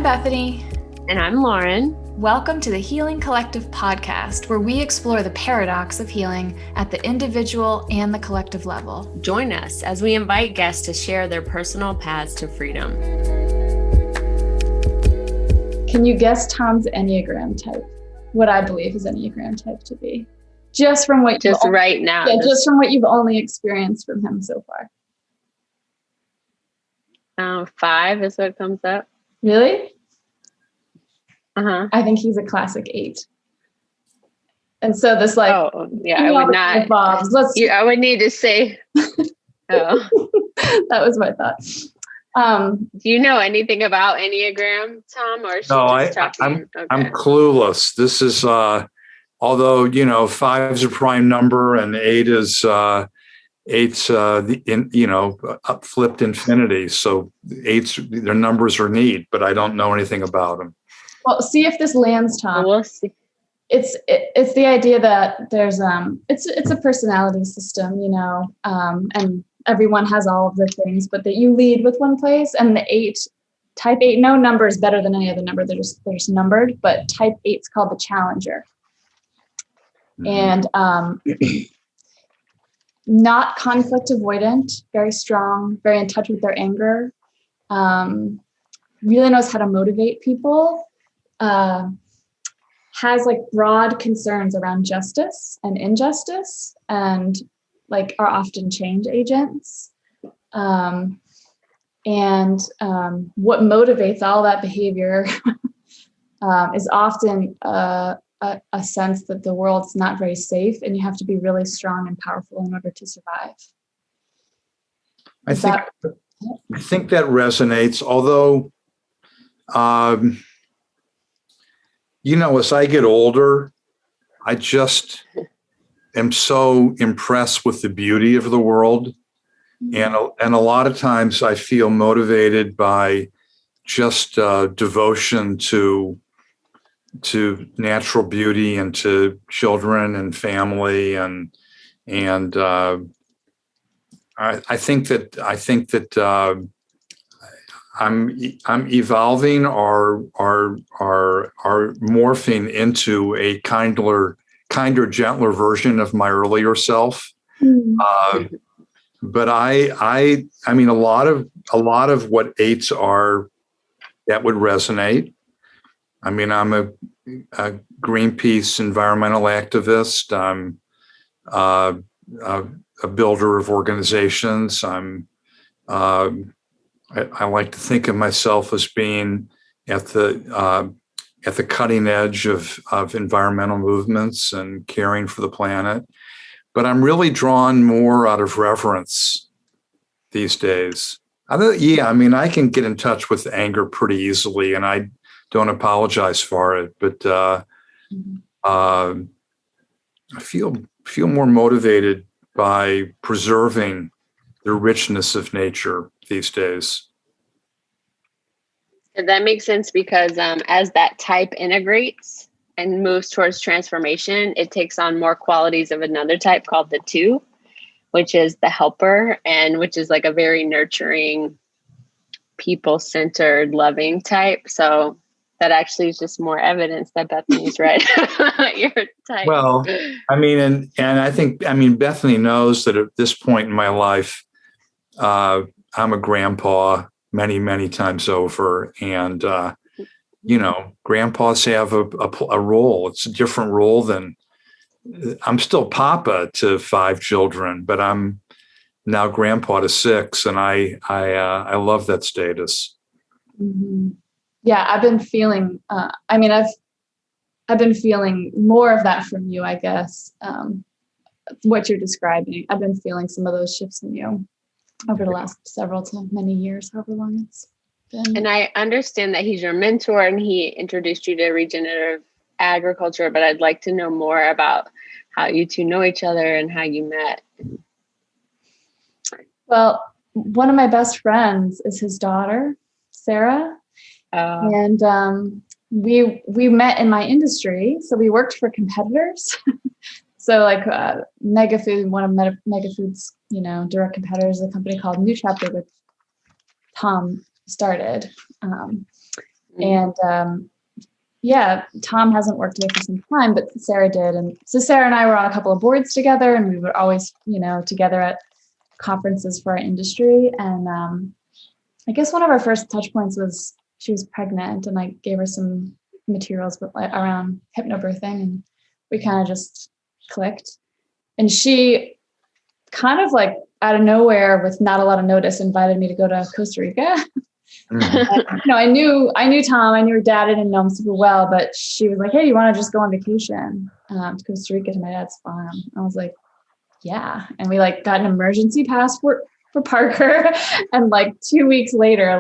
I'm Bethany. And I'm Lauren. Welcome to the Healing Collective podcast, where we explore the paradox of healing at the individual and the collective level. Join us as we invite guests to share their personal paths to freedom. Can you guess Tom's Enneagram type? What I believe his Enneagram type to be? Just from what right now. Yeah, just from what you've only experienced from him so far. 5 is what comes up. Really? Uh-huh. I think he's a classic 8. And so this I would not. I would need to say. Oh, that was my thought. Do you know anything about Enneagram, Tom, or no? I'm clueless. This is although 5 is a prime number and 8 is flipped infinity. So 8s, their numbers are neat, but I don't know anything about them. Well, see if this lands, Tom. We'll see. It's the idea that there's it's a personality system, and everyone has all of the things, but that you lead with one place. And the 8, type 8, no number is better than any other number. They're just numbered, but type 8 is called the challenger. And not conflict avoidant, very strong, very in touch with their anger, really knows how to motivate people, has like broad concerns around justice and injustice, and like are often change agents. And what motivates all that behavior is often a sense that the world's not very safe and you have to be really strong and powerful in order to survive. I think that resonates, although, as I get older, I just am so impressed with the beauty of the world. And a lot of times I feel motivated by just devotion to natural beauty and to children and family. And I think that I'm evolving or morphing into a kinder, gentler version of my earlier self. But I mean, a lot of what 8s are, that would resonate. I mean, I'm a Greenpeace environmental activist. I'm a builder of organizations. I like to think of myself as being at the cutting edge of environmental movements and caring for the planet. But I'm really drawn more out of reverence these days. I can get in touch with anger pretty easily, and I don't apologize for it. But I feel more motivated by preserving the richness of nature these days. That makes sense because as that type integrates and moves towards transformation, it takes on more qualities of another type called the 2, which is the helper, and which is like a very nurturing, people-centered, loving type. So that actually is just more evidence that Bethany's right. Your type. Well, I mean, and I think, Bethany knows that at this point in my life, I'm a grandpa many, many times over. And, grandpas have a role. It's a different role than I'm still papa to 5 children, but I'm now grandpa to 6. And I love that status. Mm-hmm. Yeah, I've been feeling, I've been feeling more of that from you, I guess. What you're describing, I've been feeling some of those shifts in you over the last several to many years, however long it's been. And I understand that he's your mentor and he introduced you to regenerative agriculture, but I'd like to know more about how you two know each other and how you met. Well, one of my best friends is his daughter, Sarah. And we met in my industry. So we worked for competitors. So like Megafood, one of Megafood's, direct competitors, a company called New Chapter, which Tom started. And yeah, Tom hasn't worked here for some time, but Sarah did. And so Sarah and I were on a couple of boards together, and we were always, together at conferences for our industry. And I guess one of our first touch points was she was pregnant, and I gave her some materials around hypnobirthing, and we kind of just clicked. And she kind of like out of nowhere, with not a lot of notice, invited me to go to Costa Rica. And, I knew Tom, I knew her dad, I didn't know him super well, but she was like, "Hey, you want to just go on vacation to Costa Rica to my dad's farm?" I was like, "Yeah." And we got an emergency passport for Parker, and 2 weeks later,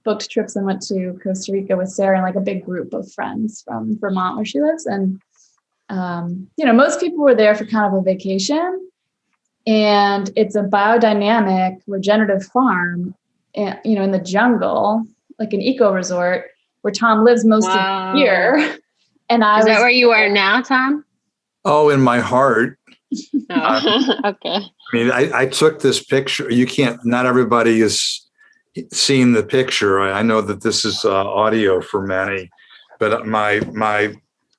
booked trips and went to Costa Rica with Sarah and a big group of friends from Vermont where she lives. And most people were there for kind of a vacation, and it's a biodynamic regenerative farm, in the jungle, like an eco resort where Tom lives most of the year. And Is that where you are now, Tom? Oh, in my heart. Oh, okay. I mean, I took this picture. Not everybody is seeing the picture. I know that this is audio for many, but my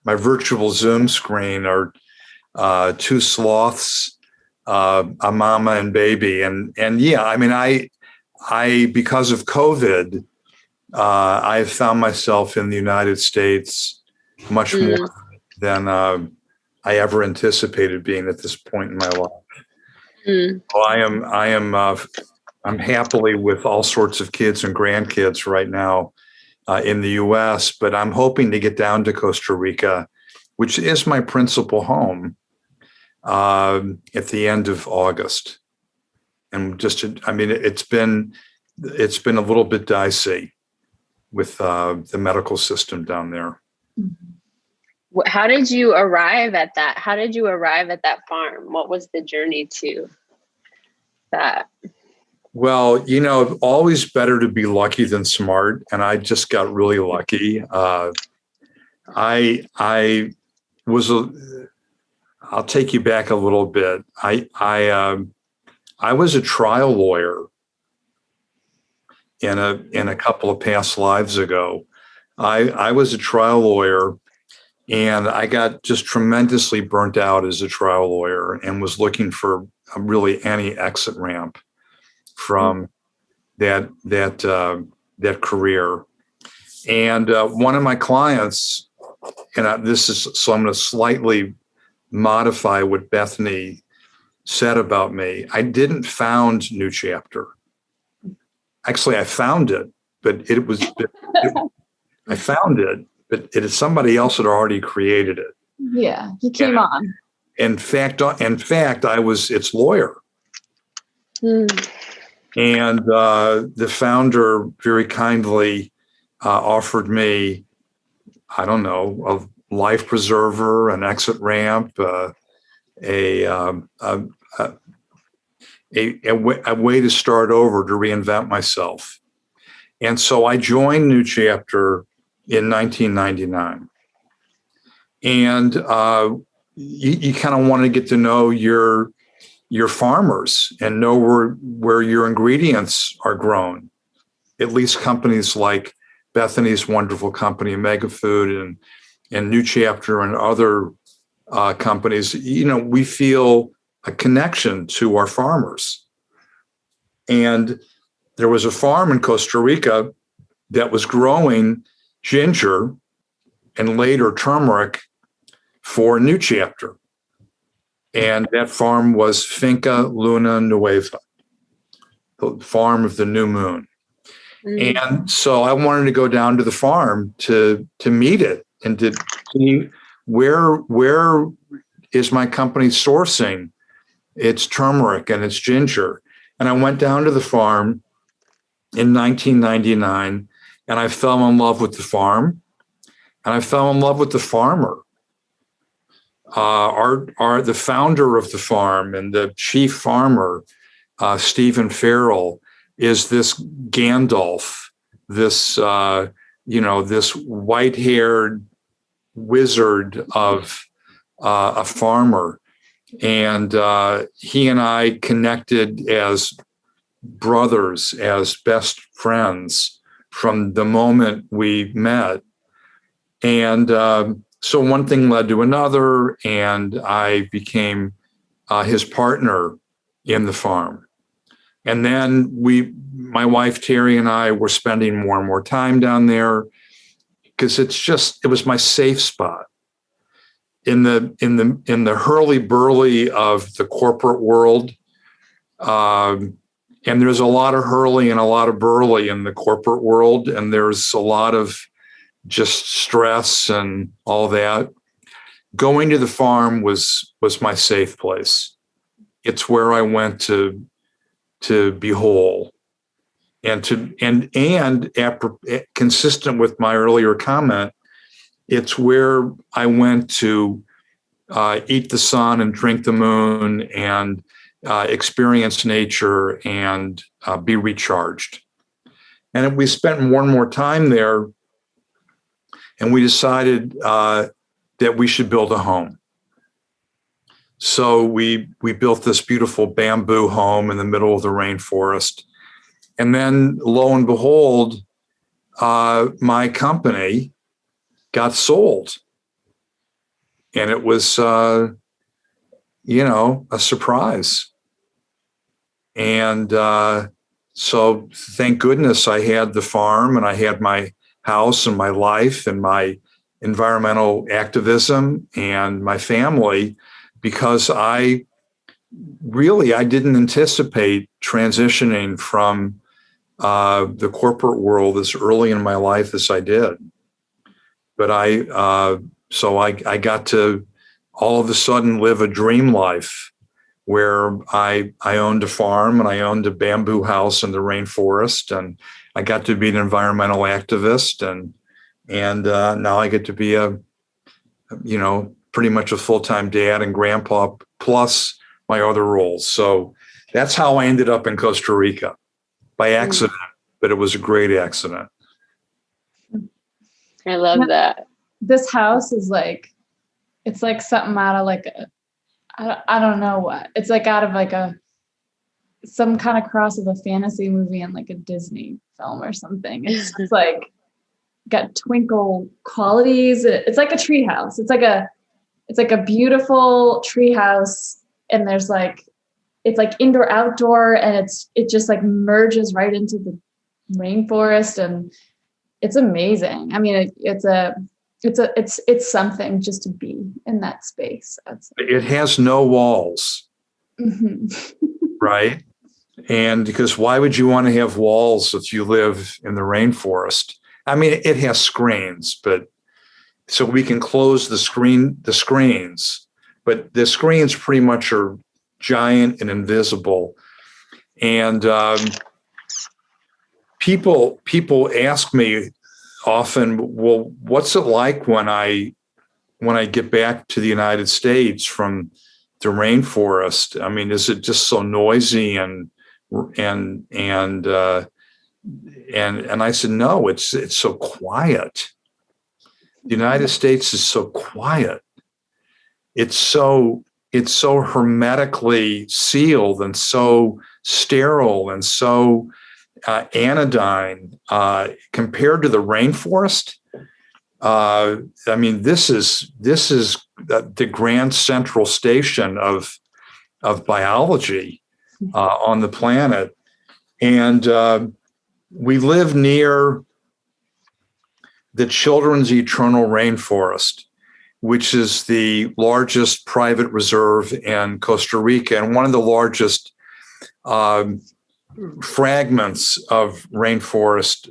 virtual Zoom screen are two sloths, a mama and baby. And yeah, I mean, I because of COVID, I've found myself in the United States much more than I ever anticipated being at this point in my life. So I'm happily with all sorts of kids and grandkids right now in the U.S., but I'm hoping to get down to Costa Rica, which is my principal home, at the end of August. And it's been a little bit dicey with the medical system down there. How did you arrive at that? How did you arrive at that farm? What was the journey to that? Well, always better to be lucky than smart, and I just got really lucky. I'll take you back a little bit. I was a trial lawyer in a couple of past lives ago. I was a trial lawyer, and I got just tremendously burnt out as a trial lawyer, and was looking for really any exit ramp from that career. And one of my clients, and I'm going to slightly modify what Bethany said about me. I didn't found New Chapter. Actually, I found it, but I found it, but somebody else had already created it. Yeah, he came on. In fact, I was its lawyer. And the founder very kindly offered me, I don't know, a life preserver, an exit ramp, a way to start over, to reinvent myself. And so I joined New Chapter in 1999. And you kind of want to get to know your farmers and know where your ingredients are grown. At least companies like Bethany's wonderful company, Mega Food, and New Chapter, and other companies, we feel a connection to our farmers. And there was a farm in Costa Rica that was growing ginger and later turmeric for New Chapter. And that farm was Finca Luna Nueva, the farm of the new moon. And so I wanted to go down to the farm to meet it and to see where is my company sourcing its turmeric and its ginger. And I went down to the farm in 1999, and I fell in love with the farm, and I fell in love with the farmer. The founder of the farm and the chief farmer, Stephen Farrell, is this Gandalf, this this white-haired wizard of a farmer, and he and I connected as brothers, as best friends, from the moment we met. And so one thing led to another, and I became his partner in the farm. And then my wife Terry and I were spending more and more time down there because it was my safe spot in the hurly-burly of the corporate world. And there's a lot of hurly and a lot of burly in the corporate world, and there's a lot of just stress and all that. Going to the farm was my safe place. It's where I went to be whole, and consistent with my earlier comment, it's where I went to eat the sun and drink the moon and experience nature and be recharged. And we spent more and more time there, and we decided that we should build a home. So we built this beautiful bamboo home in the middle of the rainforest. And then lo and behold, my company got sold. And it was, a surprise. And so thank goodness I had the farm, and I had my house and my life and my environmental activism and my family, because I didn't anticipate transitioning from the corporate world as early in my life as I did. But I got to all of a sudden live a dream life where I owned a farm and I owned a bamboo house in the rainforest, and I got to be an environmental activist, and now I get to be pretty much a full-time dad and grandpa, plus my other roles. So that's how I ended up in Costa Rica, by accident, but it was a great accident. I love that. This house is it's like something out of I don't know what. It's like out of some kind of cross of a fantasy movie and a Disney film or something. It's just got twinkle qualities. It's like a tree house. It's like a beautiful tree house, and there's it's indoor outdoor, and it just merges right into the rainforest, and it's amazing. I mean, it's something just to be in that space. It has no walls, right? And because why would you want to have walls if you live in the rainforest? I mean, it has screens, but so we can close the screens, but the screens pretty much are giant and invisible. And people ask me often, well, what's it like when I get back to the United States from the rainforest? I mean, is it just so noisy and I said, no, it's so quiet. The United States is so quiet. It's so hermetically sealed and so sterile and so anodyne compared to the rainforest. I mean, this is the grand central station of biology on the planet, and we live near the Children's Eternal Rainforest, which is the largest private reserve in Costa Rica and one of the largest fragments of rainforest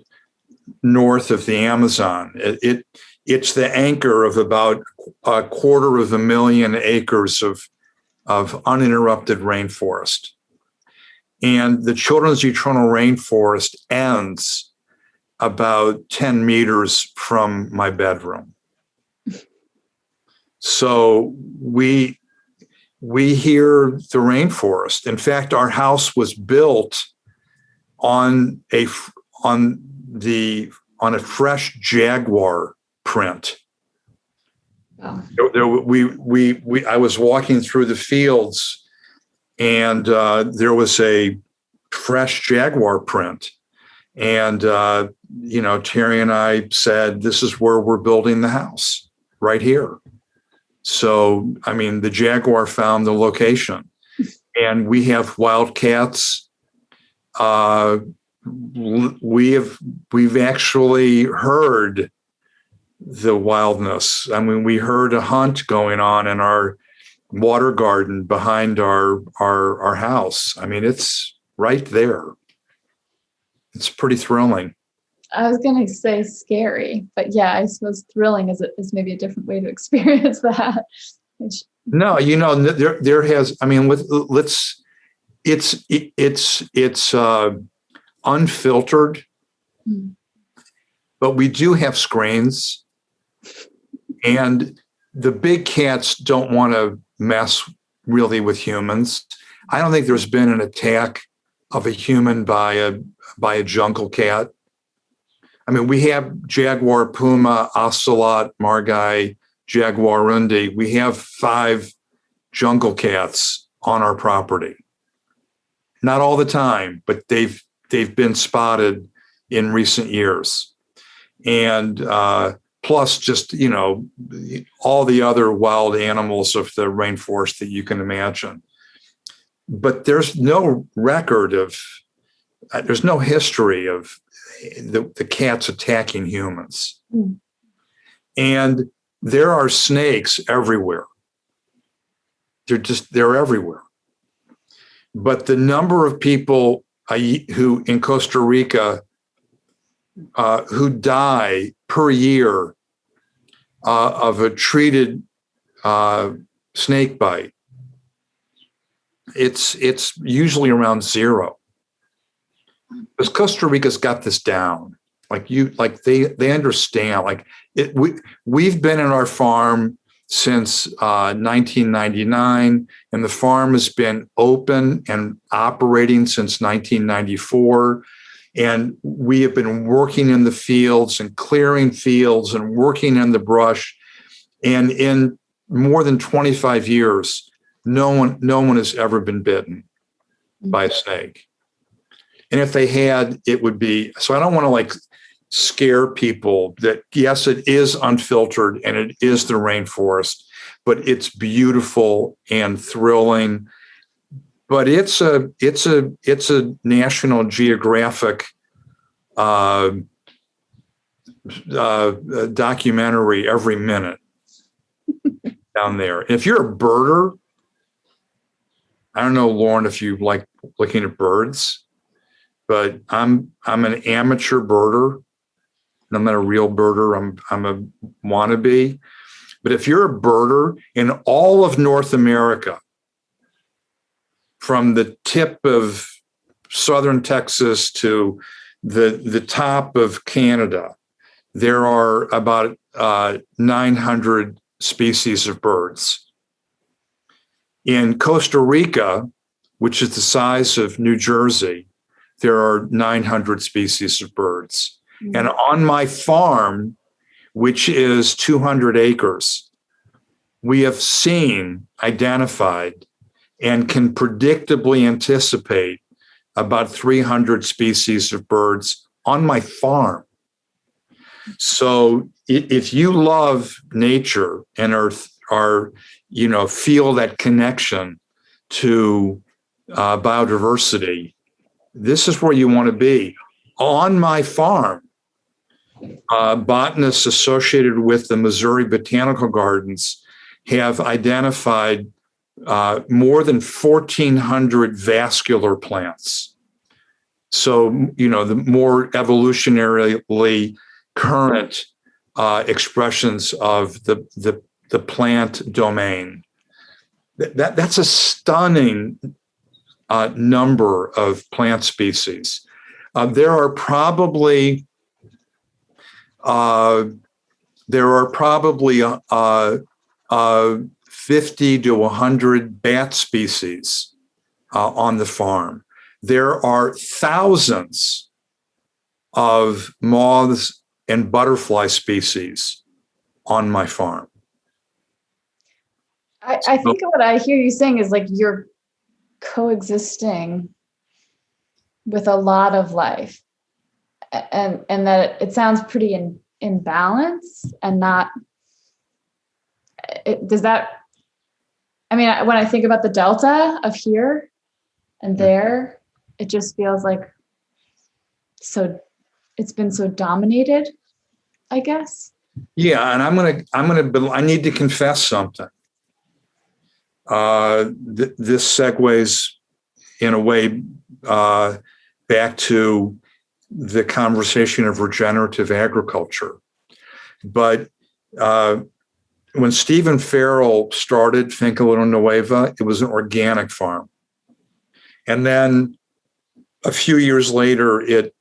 north of the Amazon. It's the anchor of about 250,000 acres of uninterrupted rainforest. And the Children's Eternal Rainforest ends about 10 meters from my bedroom. So we hear the rainforest. In fact, our house was built on a fresh jaguar print. Oh. I was walking through the fields, and there was a fresh jaguar print. And, Terry and I said, this is where we're building the house, right here. So, the jaguar found the location, and we have wildcats. We've actually heard the wildness. We heard a hunt going on in our water garden behind our house. It's right there. It's pretty thrilling. I was going to say scary, but yeah, I suppose thrilling is maybe a different way to experience that. No, there has. It's unfiltered, but we do have screens, and the big cats don't want to mess really with humans. I don't think there's been an attack of a human by a jungle cat. We have jaguar, puma, ocelot, margai, jaguarundi. We have 5 jungle cats on our property. Not all the time, but they've been spotted in recent years. And plus just, all the other wild animals of the rainforest that you can imagine. But there's no record there's no history of the cats attacking humans. And there are snakes everywhere. They're everywhere. But the number of people who in Costa Rica who die per year of a treated snake bite, it's usually around 0. Because Costa Rica's got this down. They understand. We've been in our farm since 1999, and the farm has been open and operating since 1994. And we have been working in the fields and clearing fields and working in the brush. And in more than 25 years, no one has ever been bitten by a snake. And if they had, it would be, so I don't want to scare people that, yes, it is unfiltered and it is the rainforest, but it's beautiful and thrilling. But it's a National Geographic documentary every minute down there. And if you're a birder, I don't know, Lauren, if you like looking at birds, but I'm an amateur birder. I'm not a real birder. I'm a wannabe. But if you're a birder in all of North America, from the tip of southern Texas to the top of Canada, there are about 900 species of birds. In Costa Rica, which is the size of New Jersey, there are 900 species of birds. Mm-hmm. And on my farm, which is 200 acres, we have identified, and can predictably anticipate about 300 species of birds on my farm. So if you love nature and are feel that connection to biodiversity, this is where you want to be. On my farm, botanists associated with the Missouri Botanical Gardens have identified more than 1,400 vascular plants. So, the more evolutionarily current expressions of the plant domain. That's a stunning number of plant species. There are probably 50 to 100 bat species on the farm. There are thousands of moths and butterfly species on my farm. I think what I hear you saying is you're coexisting with a lot of life. and that it sounds pretty in balance and not. Does that? I mean, when I think about the delta of here and there, it just feels like it's been so dominated, I guess. Yeah, and I need to confess something. This segues in a way back to the conversation of regenerative agriculture. But when Stephen Farrell started Finca Luna Nueva, it was an organic farm. And then a few years later, it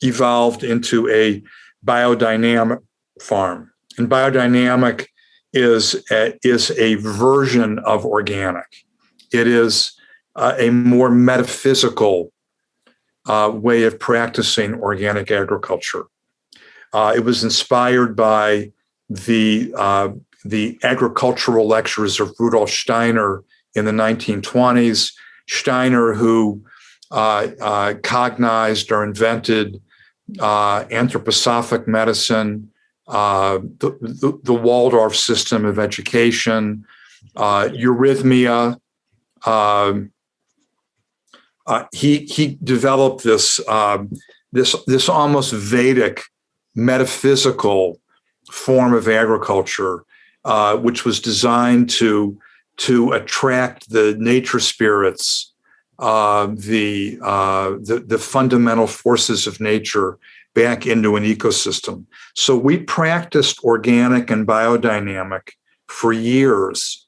evolved into a biodynamic farm. And biodynamic is a version of organic. It is a more metaphysical way of practicing organic agriculture. It was inspired by the agricultural lectures of Rudolf Steiner in the 1920s. Steiner, who cognized or invented anthroposophic medicine, the Waldorf system of education, eurythmia. He developed this almost Vedic metaphysical form of agriculture, which was designed to attract the nature spirits, the fundamental forces of nature back into an ecosystem. So we practiced organic and biodynamic for years,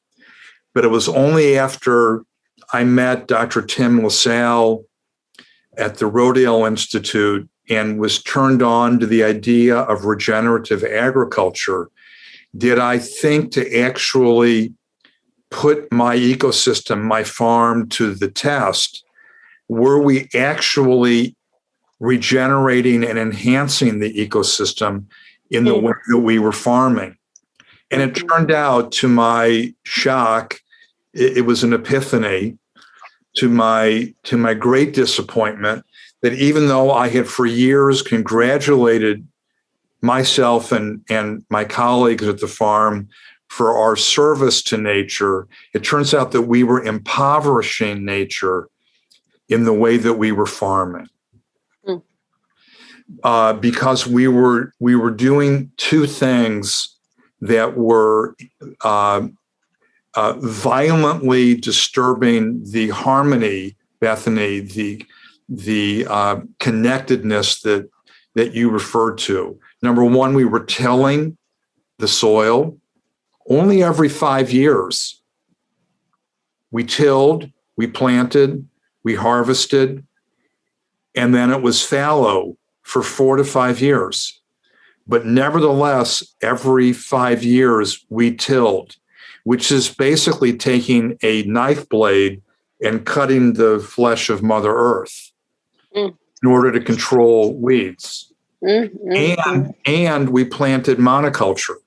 but it was only after I met Dr. Tim LaSalle at the Rodale Institute and was turned on to the idea of regenerative agriculture did I think to actually put my ecosystem, my farm, to the test. Were we actually regenerating and enhancing the ecosystem in the way that we were farming? And it turned out, to my shock, it was an epiphany. To my great disappointment, that even though I had for years congratulated myself and my colleagues at the farm for our service to nature, it turns out that we were impoverishing nature in the way that we were farming. Because we were doing two things that were violently disturbing the harmony, Bethany, the connectedness that you referred to. Number one, we were tilling the soil only every 5 years. We tilled, we planted, we harvested, and then it was fallow for 4 to 5 years. But nevertheless, every 5 years we tilled, which is basically taking a knife blade and cutting the flesh of Mother Earth in order to control weeds. And we planted monoculture.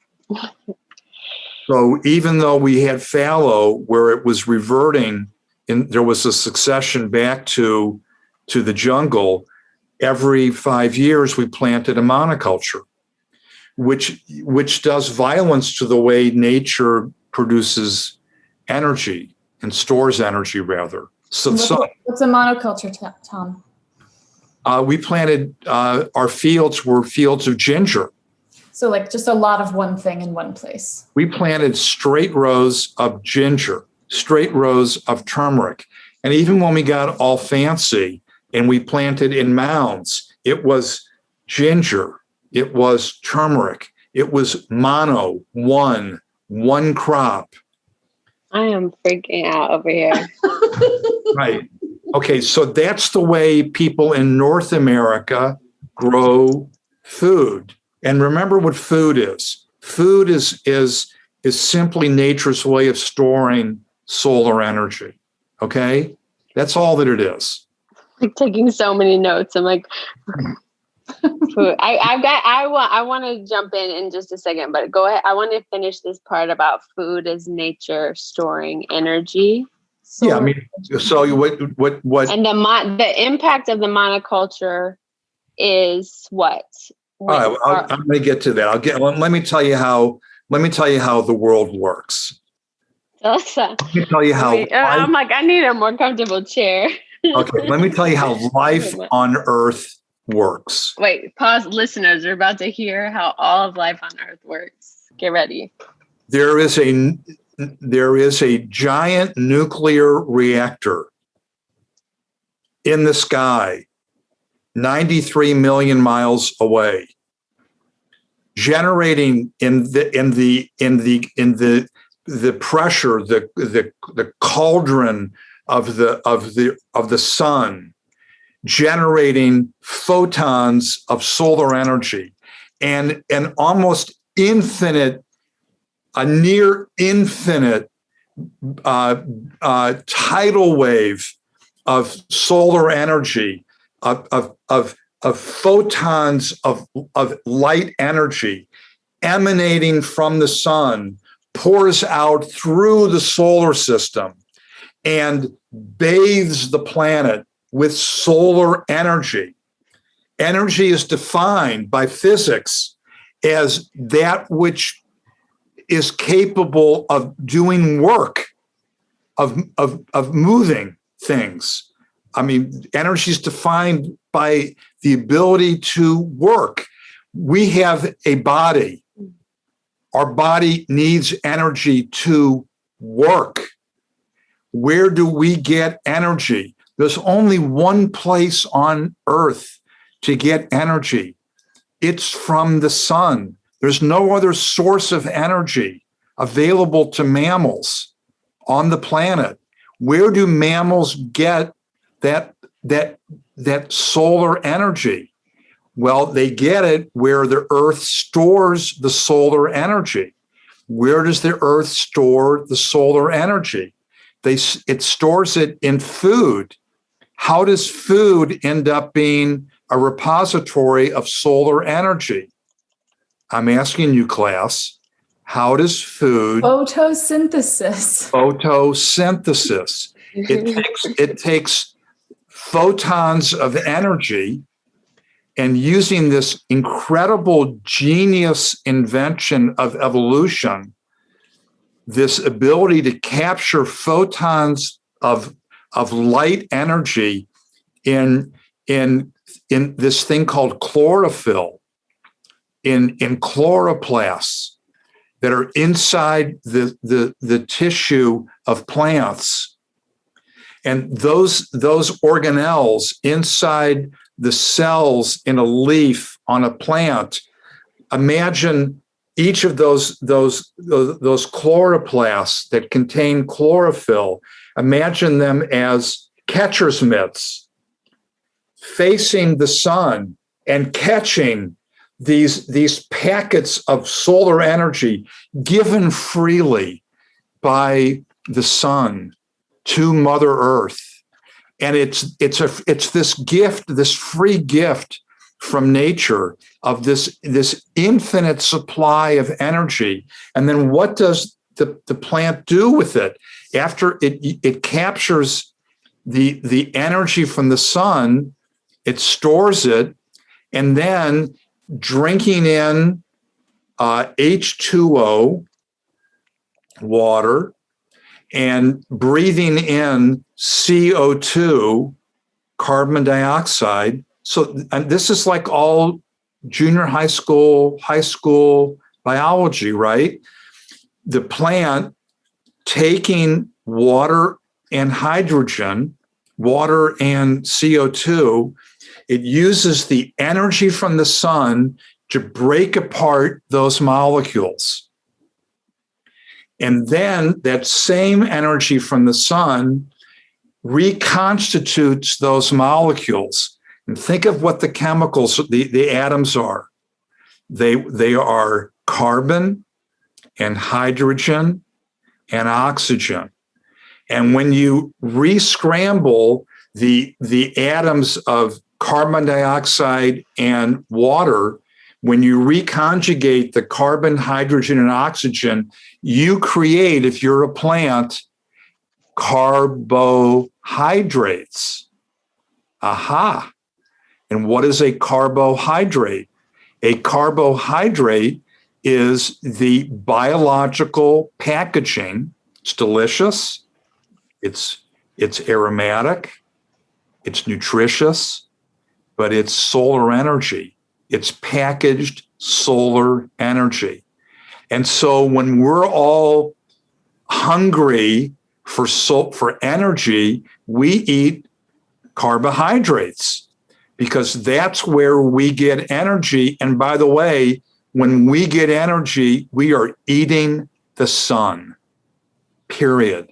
So even though we had fallow where it was reverting, and there was a succession back to the jungle, every 5 years we planted a monoculture, which does violence to the way nature produces energy and stores energy, rather. So what's a monoculture, Tom? We planted, our fields were fields of ginger. So like just a lot of one thing in one place. We planted straight rows of ginger, straight rows of turmeric. And even when we got all fancy and we planted in mounds, it was ginger, it was turmeric, it was one crop. I am freaking out over here. Right. Okay, so that's the way people in North America grow food. And remember what food is. Food is simply nature's way of storing solar energy. Okay? That's all that it is. Like taking so many notes. I'm like, food. I want to jump in just a second, but go ahead. I want to finish this part about food as nature storing energy. So, yeah, I mean, so what? And the impact of the monoculture is what? All right, well, I'm going to get to that. Let me tell you how the world works. Let me tell you how I'm like, I need a more comfortable chair. Okay, let me tell you how life on Earth works. Wait, pause. Listeners are about to hear how all of life on Earth works. Get ready. There is a giant nuclear reactor in the sky, 93 million miles away, generating in the pressure, the cauldron of the sun, generating photons of solar energy, and an almost infinite, a near infinite tidal wave of solar energy, of photons of light energy emanating from the sun, pours out through the solar system and bathes the planet with solar energy. Energy is defined by physics as that which is capable of doing work, of moving things. I mean, energy is defined by the ability to work. We have a body. Our body needs energy to work. Where do we get energy? There's only one place on Earth to get energy. It's from the sun. There's no other source of energy available to mammals on the planet. Where do mammals get that solar energy? Well, they get it where the Earth stores the solar energy. Where does the Earth store the solar energy? It stores it in food. How does food end up being a repository of solar energy? I'm asking you, class, how does food... Photosynthesis. It takes photons of energy, and using this incredible genius invention of evolution, this ability to capture photons of light energy in this thing called chlorophyll, in chloroplasts that are inside the tissue of plants. And those organelles inside the cells in a leaf on a plant, imagine each of those chloroplasts that contain chlorophyll, imagine them as catcher's mitts facing the sun and catching these packets of solar energy given freely by the sun to Mother Earth. And it's this gift, this free gift from nature of this infinite supply of energy. And then what does the plant do with it? After it captures the energy from the sun, it stores it, and then drinking in H2O, water, and breathing in CO2, carbon dioxide. And this is like all junior high school biology, right? The plant taking water and hydrogen, water and CO2, it uses the energy from the sun to break apart those molecules. And then that same energy from the sun reconstitutes those molecules. And think of what the chemicals, the atoms are. They are carbon and hydrogen and oxygen. And when you re-scramble the atoms of carbon dioxide and water, when you reconjugate the carbon, hydrogen, and oxygen, you create, if you're a plant, carbohydrates. Aha. And what is a carbohydrate? A carbohydrate is the biological packaging. It's delicious. It's aromatic. It's nutritious, but it's solar energy. It's packaged solar energy. And so when we're all hungry for energy, we eat carbohydrates because that's where we get energy. And by the way, when we get energy, we are eating the sun, period,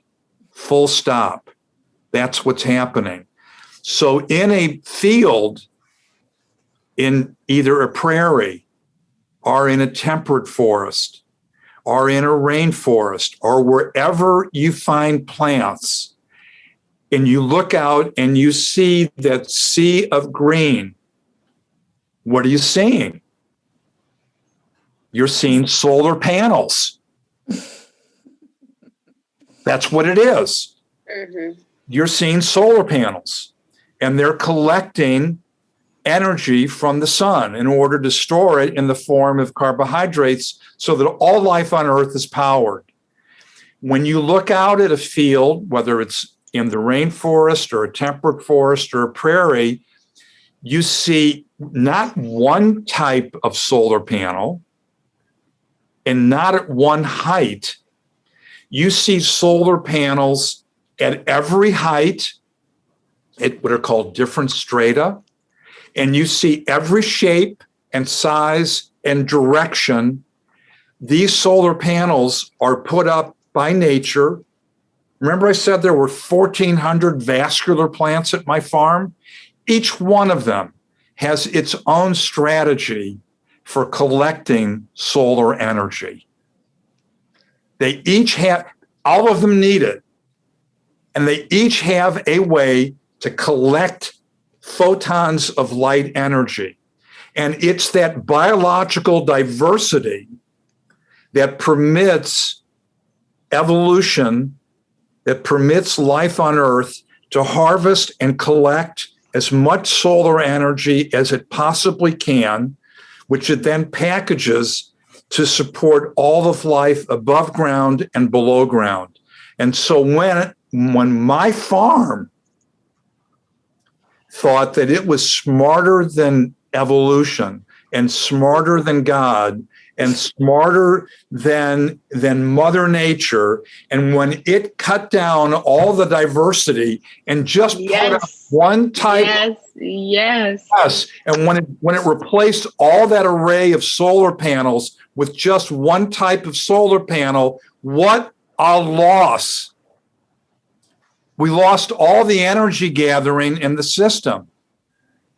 full stop. That's what's happening. So in a field, in either a prairie or in a temperate forest or in a rainforest or wherever you find plants, and you look out and you see that sea of green, what are you seeing? You're seeing solar panels. That's what it is. Mm-hmm. You're seeing solar panels, and they're collecting energy from the sun in order to store it in the form of carbohydrates so that all life on Earth is powered. When you look out at a field, whether it's in the rainforest or a temperate forest or a prairie, you see not one type of solar panel and not at one height. You see solar panels at every height, at what are called different strata, and you see every shape and size and direction. These solar panels are put up by nature. Remember I said there were 1,400 vascular plants at my farm? Each one of them has its own strategy for collecting solar energy. They each have, all of them need it, and they each have a way to collect photons of light energy. And it's that biological diversity that permits evolution, that permits life on Earth to harvest and collect as much solar energy as it possibly can, which it then packages to support all of life above ground and below ground. And so when my farm thought that it was smarter than evolution and smarter than God and smarter than Mother Nature, and when it cut down all the diversity and just put up one type, yes, and when it replaced all that array of solar panels with just one type of solar panel, what a loss! We lost all the energy gathering in the system.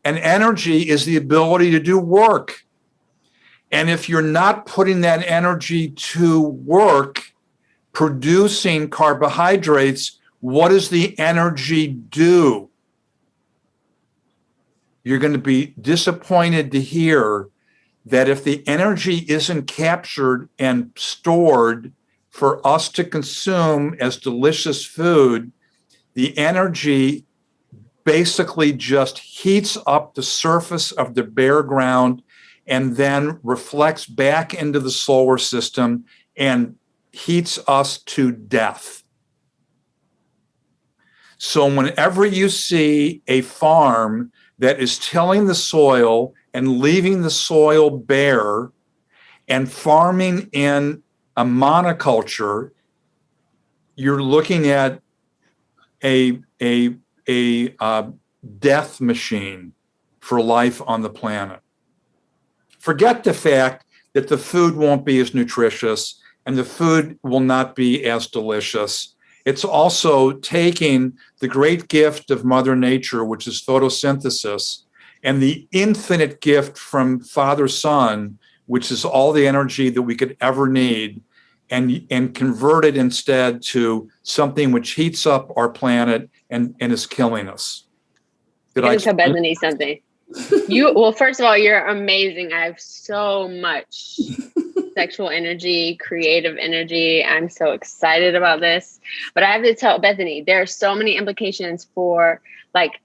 And energy is the ability to do work. And if you're not putting that energy to work, producing carbohydrates, what does the energy do? You're going to be disappointed to hear that if the energy isn't captured and stored for us to consume as delicious food, the energy basically just heats up the surface of the bare ground and then reflects back into the solar system and heats us to death. So whenever you see a farm that is tilling the soil and leaving the soil bare and farming in a monoculture, you're looking at a death machine for life on the planet. Forget the fact that the food won't be as nutritious and the food will not be as delicious. It's also taking the great gift of Mother Nature, which is photosynthesis, and the infinite gift from Father Sun, which is all the energy that we could ever need, and convert it instead to something which heats up our planet and is killing us. Did I tell Bethany something? Well, first of all, you're amazing. I have so much sexual energy, creative energy. I'm so excited about this. But I have to tell Bethany, there are so many implications for like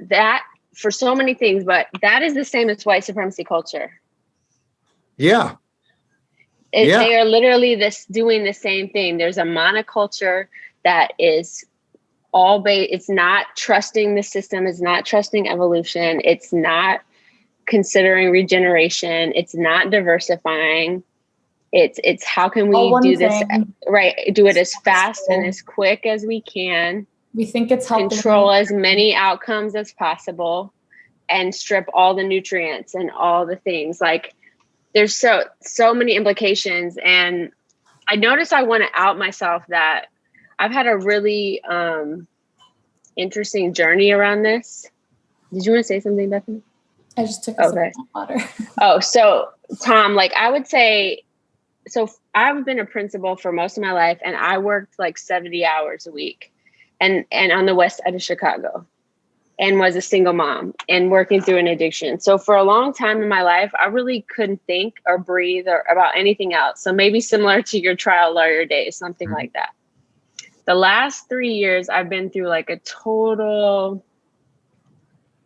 that for so many things, but that is the same as white supremacy culture. Yeah. They are literally doing the same thing. There's a monoculture that is it's not trusting the system, it's not trusting evolution, it's not considering regeneration, it's not diversifying. It's how can we do this right? Do it as fast and as quick as we can. We think it's helping control as many outcomes as possible and strip all the nutrients and all the things. Like there's so many implications. And I noticed I want to out myself that I've had a really interesting journey around this. Did you want to say something, Bethany? I just took a sip of water. Oh, so Tom, like I would say, so I've been a principal for most of my life, and I worked like 70 hours a week and on the west side of Chicago, and was a single mom and working through an addiction. So for a long time in my life, I really couldn't think or breathe or about anything else. So maybe similar to your trial lawyer days, something like that. The last 3 years, I've been through like a total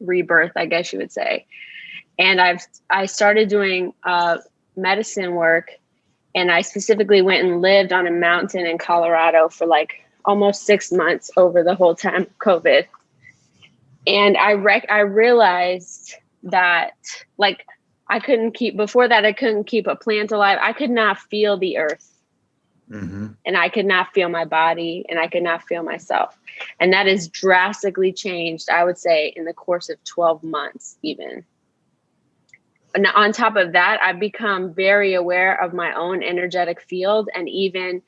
rebirth, I guess you would say. And I started doing medicine work. And I specifically went and lived on a mountain in Colorado for like almost 6 months over the whole time of COVID. And I realized that like I couldn't keep a plant alive. I could not feel the earth. Mm-hmm. And I could not feel my body, and I could not feel myself. And that has drastically changed, I would say, in the course of 12 months even. And on top of that, I've become very aware of my own energetic field, and even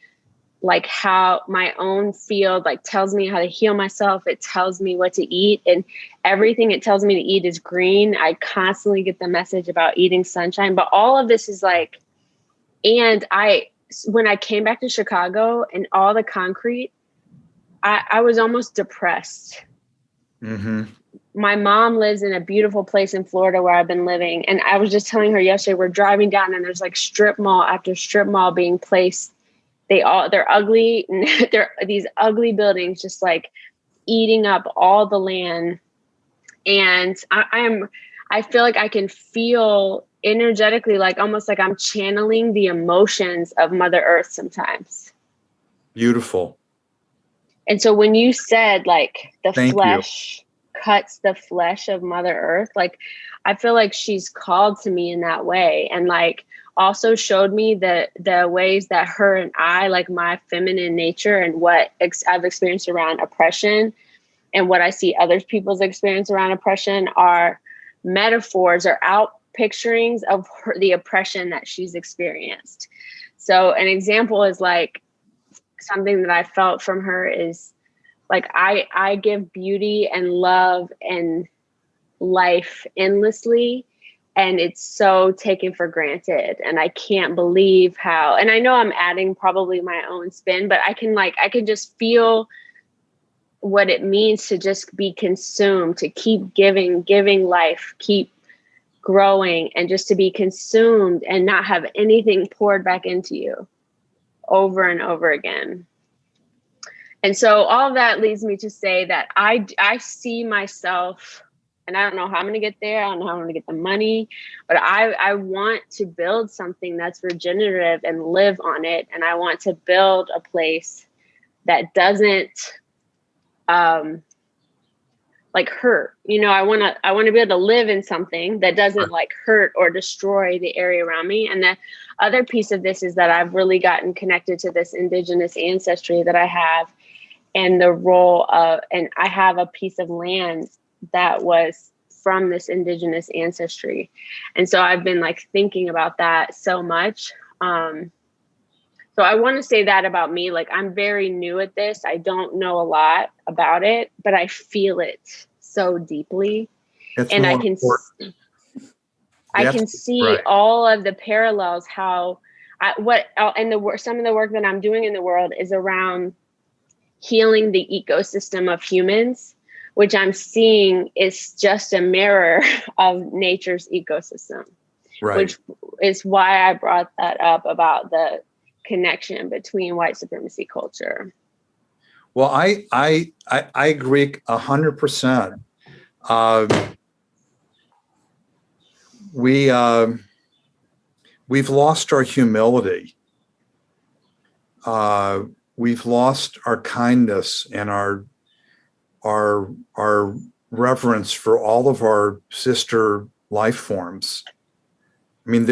like how my own field like tells me how to heal myself. It tells me what to eat, and everything it tells me to eat is green. I constantly get the message about eating sunshine, but all of this is like, and when I came back to Chicago and all the concrete, I was almost depressed. Mm-hmm. My mom lives in a beautiful place in Florida where I've been living. And I was just telling her yesterday, we're driving down and there's like strip mall after strip mall being placed. They're ugly. They're these ugly buildings, just like eating up all the land. And I feel like I can feel energetically, like almost like I'm channeling the emotions of Mother Earth sometimes. Beautiful. And so when you said like the flesh cuts the flesh of Mother Earth, like I feel like she's called to me in that way, and like also showed me the ways that her and I, like my feminine nature and what I've experienced around oppression and what I see other people's experience around oppression are metaphors or out picturings of the oppression that she's experienced. So an example is like something that I felt from her is like, I give beauty and love and life endlessly, and it's so taken for granted. And I can't believe how, and I know I'm adding probably my own spin, but I can just feel what it means to just be consumed, to keep giving life, keep growing, and just to be consumed and not have anything poured back into you over and over again. And so all of that leads me to say that I see myself, and I don't know how I'm going to get there. I don't know how I'm going to get the money, but I want to build something that's regenerative and live on it. And I want to build a place that doesn't like hurt. You know, I want to be able to live in something that doesn't like hurt or destroy the area around me. And the other piece of this is that I've really gotten connected to this indigenous ancestry that I have, and the role of, and I have a piece of land that was from this indigenous ancestry. And so I've been like thinking about that so much. So I want to say that about me. Like, I'm very new at this. I don't know a lot about it, but I feel it so deeply. And I can see all of the parallels, how some of the work that I'm doing in the world is around healing the ecosystem of humans, which I'm seeing is just a mirror of nature's ecosystem, which is why I brought that up about the connection between white supremacy culture. Well, I agree 100%. we've lost our humility. We've lost our kindness and our reverence for all of our sister life forms. I mean,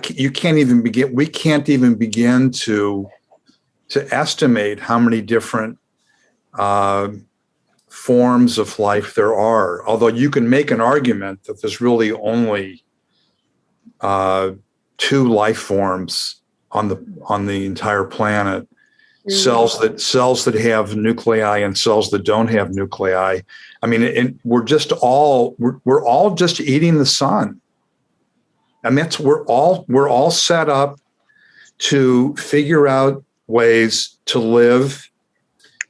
you can't even begin. We can't even begin to estimate how many different forms of life there are. Although you can make an argument that there's really only two life forms on the entire planet. Cells that have nuclei and cells that don't have nuclei. I mean, we're all just eating the sun. And we're all set up to figure out ways to live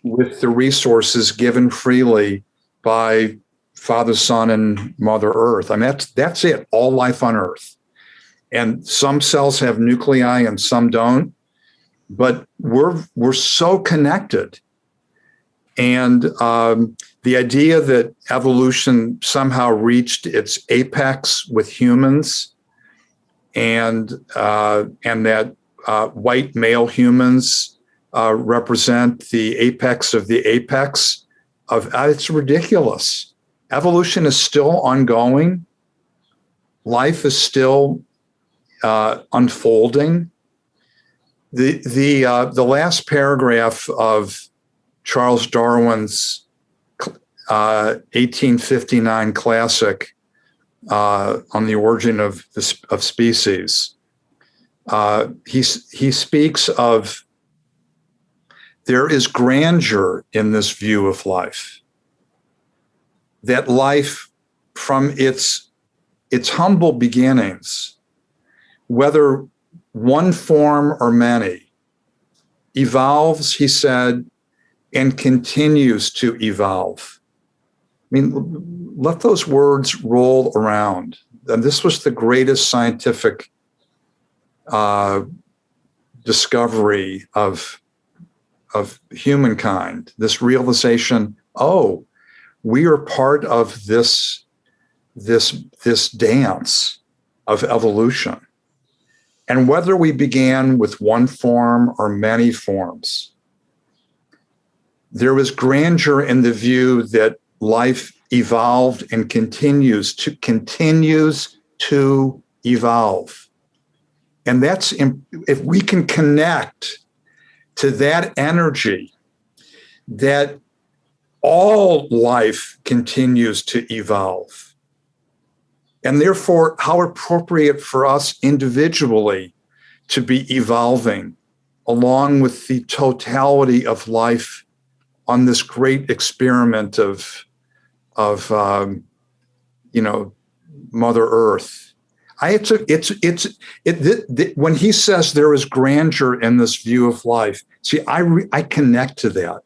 with the resources given freely by Father, Son, and Mother Earth. I mean, that's it, all life on Earth. And some cells have nuclei and some don't, but we're so connected. And the idea that evolution somehow reached its apex with humans, and that white male humans represent the apex of the apex of it's ridiculous. Evolution is still ongoing. Life is still unfolding. The last paragraph of Charles Darwin's 1859 classic on the origin of species, he speaks of there is grandeur in this view of life. That life, from its humble beginnings, whether one form or many, evolves, he said, and continues to evolve. I mean, let those words roll around. And this was the greatest scientific discovery of humankind, this realization, oh, we are part of this dance of evolution. And whether we began with one form or many forms, there was grandeur in the view that life evolved and continues to evolve. And that's, if we can connect to that energy, that all life continues to evolve. And therefore, how appropriate for us individually to be evolving along with the totality of life on this great experiment of Mother Earth. When he says there is grandeur in this view of life, see, I connect to that.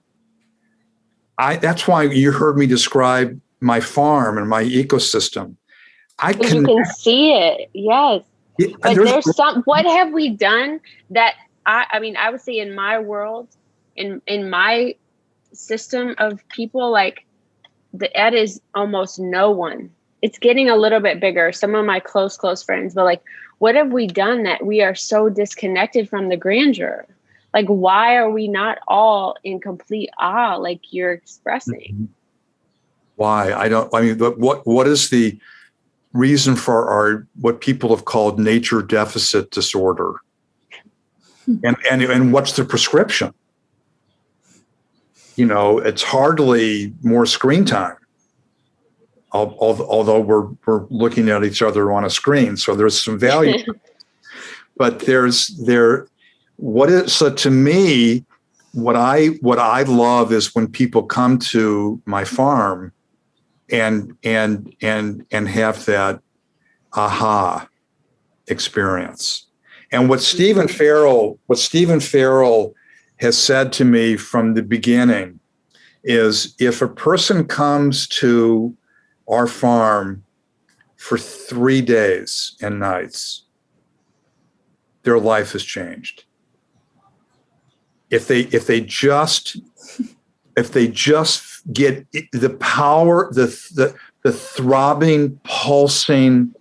That's why you heard me describe my farm and my ecosystem. You can see it, yes. Yeah, but there's what have we done that I mean, I would say in my world, in my system of people, like that is almost no one. It's getting a little bit bigger. Some of my close friends, but like, what have we done that we are so disconnected from the grandeur? Like, why are we not all in complete awe like you're expressing? Why? What is the reason for what people have called nature deficit disorder? And what's the prescription? It's hardly more screen time. Although we're looking at each other on a screen, so there's some value. But so to me, what I love is when people come to my farm and have that aha experience. And what Stephen Farrell has said to me from the beginning is, if a person comes to our farm for 3 days and nights, their life has changed. If they just get the power, the the throbbing, pulsing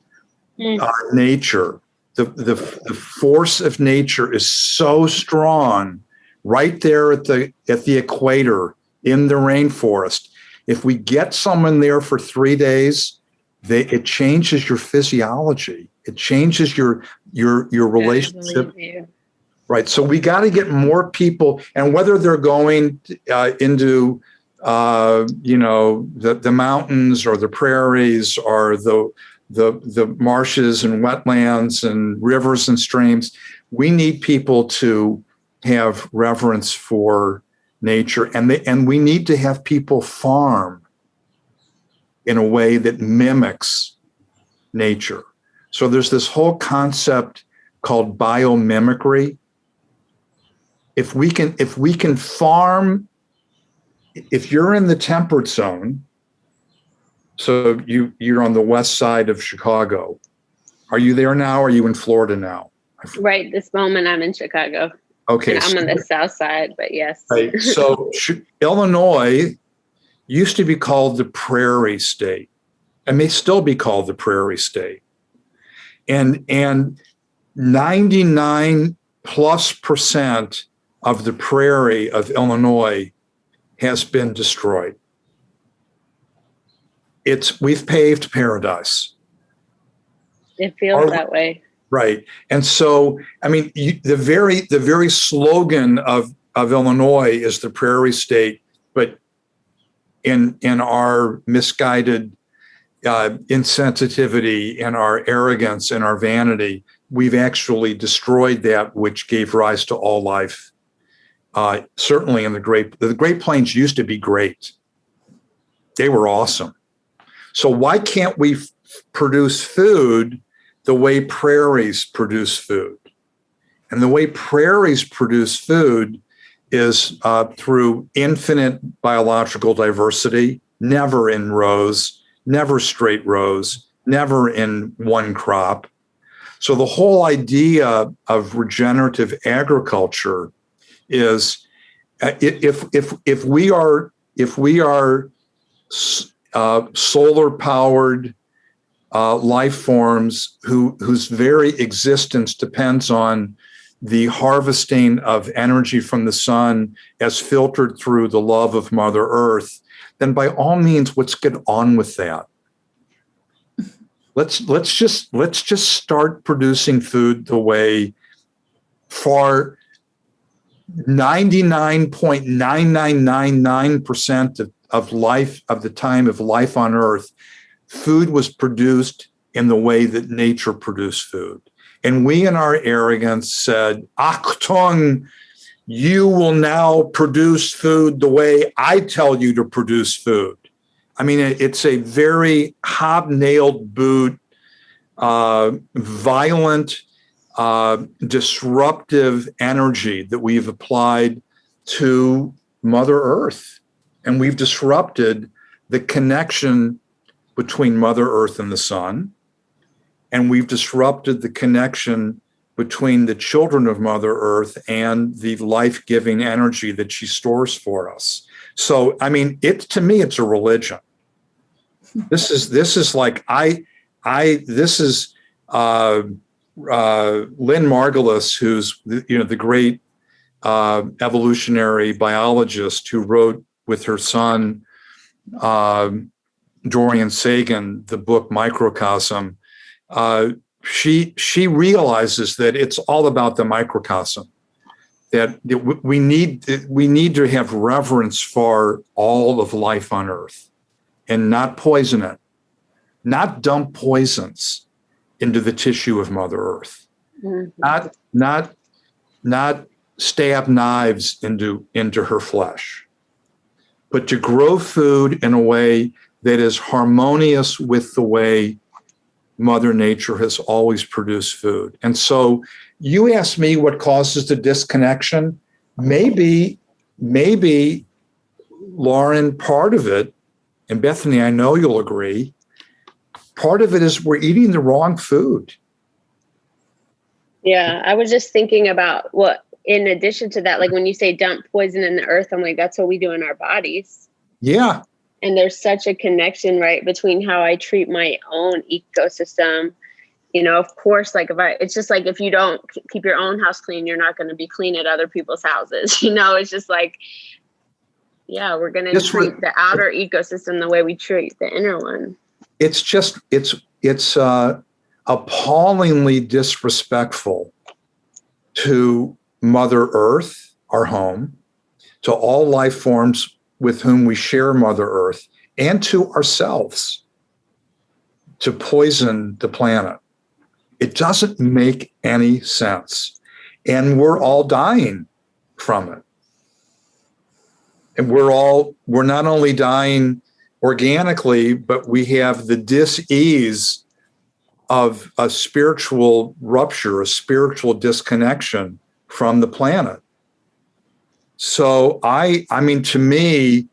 nature. The force of nature is so strong right there at the equator in the rainforest. If we get someone there for 3 days, it changes your physiology. It changes your relationship. Right. So we got to get more people, and whether they're going into the mountains or the prairies or the marshes and wetlands and rivers and streams, we need people to have reverence for nature, and we need to have people farm in a way that mimics nature. So there's this whole concept called biomimicry. If we can farm, if you're in the temperate zone, so you're on the west side of Chicago. Are you there now? Or are you in Florida now? Right this moment, I'm in Chicago. Okay, and I'm on the south side, but yes. Right. So Illinois used to be called the Prairie State, and may still be called the Prairie State. And 99+% of the prairie of Illinois has been destroyed. We've paved paradise. It feels that way. Right. And so, I mean, the very slogan of Illinois is the Prairie State, but in our misguided insensitivity and our arrogance and our vanity, we've actually destroyed that which gave rise to all life. Certainly in the Great Plains used to be great. They were awesome. So why can't we produce food the way prairies produce food? And the way prairies produce food is through infinite biological diversity, never in rows, never straight rows, never in one crop. So the whole idea of regenerative agriculture is if we are solar powered life forms whose very existence depends on the harvesting of energy from the sun as filtered through the love of Mother Earth, then by all means, let's get on with that. Let's just start producing food the way for 99.9999% of life, of the time of life on Earth, food was produced in the way that nature produced food. And we, in our arrogance, said, Achtung, you will now produce food the way I tell you to produce food. I mean, it's a very hobnailed boot, violent, disruptive energy that we've applied to Mother Earth. And we've disrupted the connection between Mother Earth and the sun. And we've disrupted the connection between the children of Mother Earth and the life-giving energy that she stores for us. So, I mean, to me, it's a religion. This is like this is Lynn Margulis, who's the great evolutionary biologist who wrote with her son Dorian Sagan the book Microcosm. She realizes that it's all about the microcosm. That we need to have reverence for all of life on Earth, and not poison it, not dump poisons into the tissue of Mother Earth, not stab knives into her flesh, but to grow food in a way that is harmonious with the way Mother Nature has always produced food. And so you asked me what causes the disconnection. Maybe, Lauren, part of it, and Bethany, I know you'll agree, part of it is we're eating the wrong food. Yeah, I was just thinking about what, in addition to that, like when you say dump poison in the earth, I'm like, that's what we do in our bodies. Yeah. And there's such a connection, right, between how I treat my own ecosystem. You know, of course, like it's just like, if you don't keep your own house clean, you're not going to be clean at other people's houses. You know, it's just like, yeah, we're going to treat the outer ecosystem the way we treat the inner one. It's just, it's appallingly disrespectful to Mother Earth, our home, to all life forms with whom we share Mother Earth, and to ourselves, to poison the planet. It doesn't make any sense. And we're all dying from it. And we're not only dying organically, but we have the dis-ease of a spiritual rupture, a spiritual disconnection from the planet. So I mean, to me,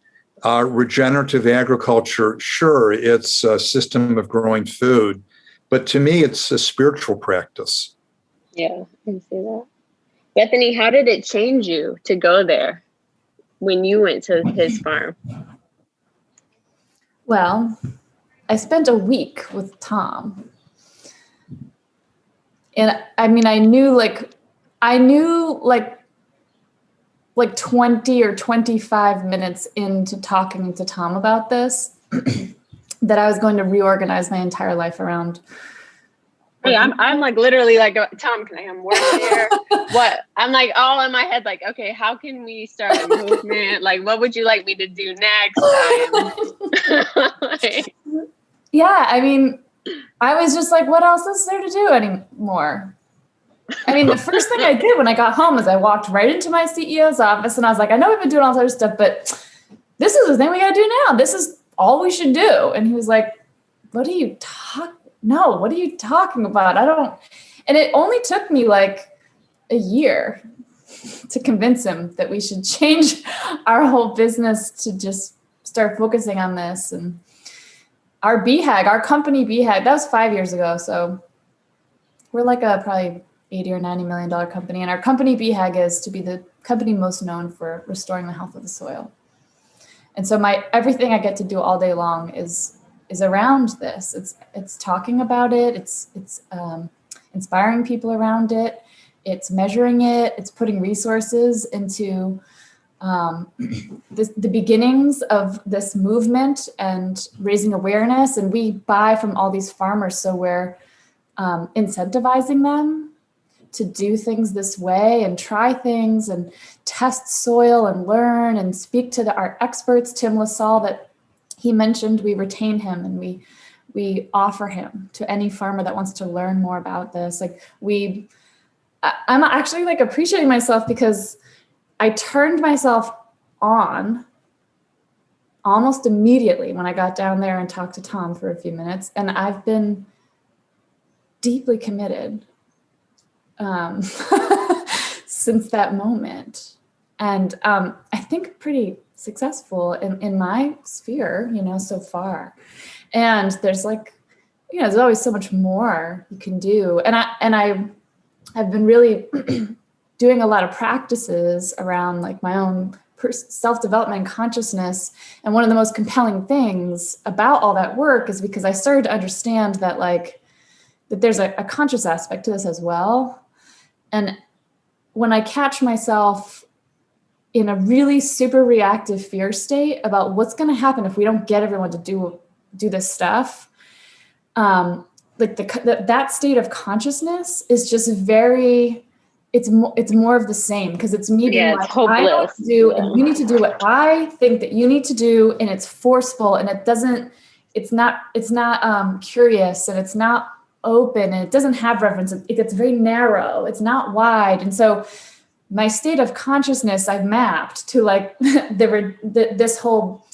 regenerative agriculture, sure, it's a system of growing food, but to me, it's a spiritual practice. Yeah, I can see that. Bethany, how did it change you to go there when you went to his farm? Well, I spent a week with Tom. And I mean, I knew like 20 or 25 minutes into talking to Tom about this, that I was going to reorganize my entire life around. Hey, I'm like literally like, Tom, can I come work there? What? I'm like all in my head, like, okay, how can we start a movement? Like, what would you like me to do next? Yeah, I mean, I was just like, what else is there to do anymore? I mean, the first thing I did when I got home is I walked right into my CEO's office and I was like, I know we've been doing all this other stuff, but this is the thing we got to do now. This is all we should do. And he was like, what are you talking about? And it only took me like a year to convince him that we should change our whole business to just start focusing on this. And our BHAG, our company BHAG, that was 5 years ago. So we're like a probably $80 or $90 million company. And our company BHAG is to be the company most known for restoring the health of the soil. And so everything I get to do all day long is around this. It's talking about it. It's inspiring people around it. It's measuring it. It's putting resources into the beginnings of this movement and raising awareness. And we buy from all these farmers, so we're incentivizing them to do things this way and try things and test soil and learn and speak to our experts. Tim LaSalle, that he mentioned, we retain him and we offer him to any farmer that wants to learn more about this. Like I'm actually like appreciating myself because I turned myself on almost immediately when I got down there and talked to Tom for a few minutes. And I've been deeply committed since that moment. And I think pretty successful in my sphere, so far. And there's there's always so much more you can do. And I've been really doing a lot of practices around like my own self-development and consciousness. And one of the most compelling things about all that work is because I started to understand that that there's a conscious aspect to this as well. And when I catch myself in a really super reactive fear state about what's going to happen if we don't get everyone to do this stuff, that state of consciousness is just it's more of the same, because it's me being like, I know what to do, and you need to do what I think that you need to do, and it's forceful, and it's not curious, and it's not open, and it doesn't have reference. It gets very narrow. It's not wide. And so my state of consciousness I've mapped to this whole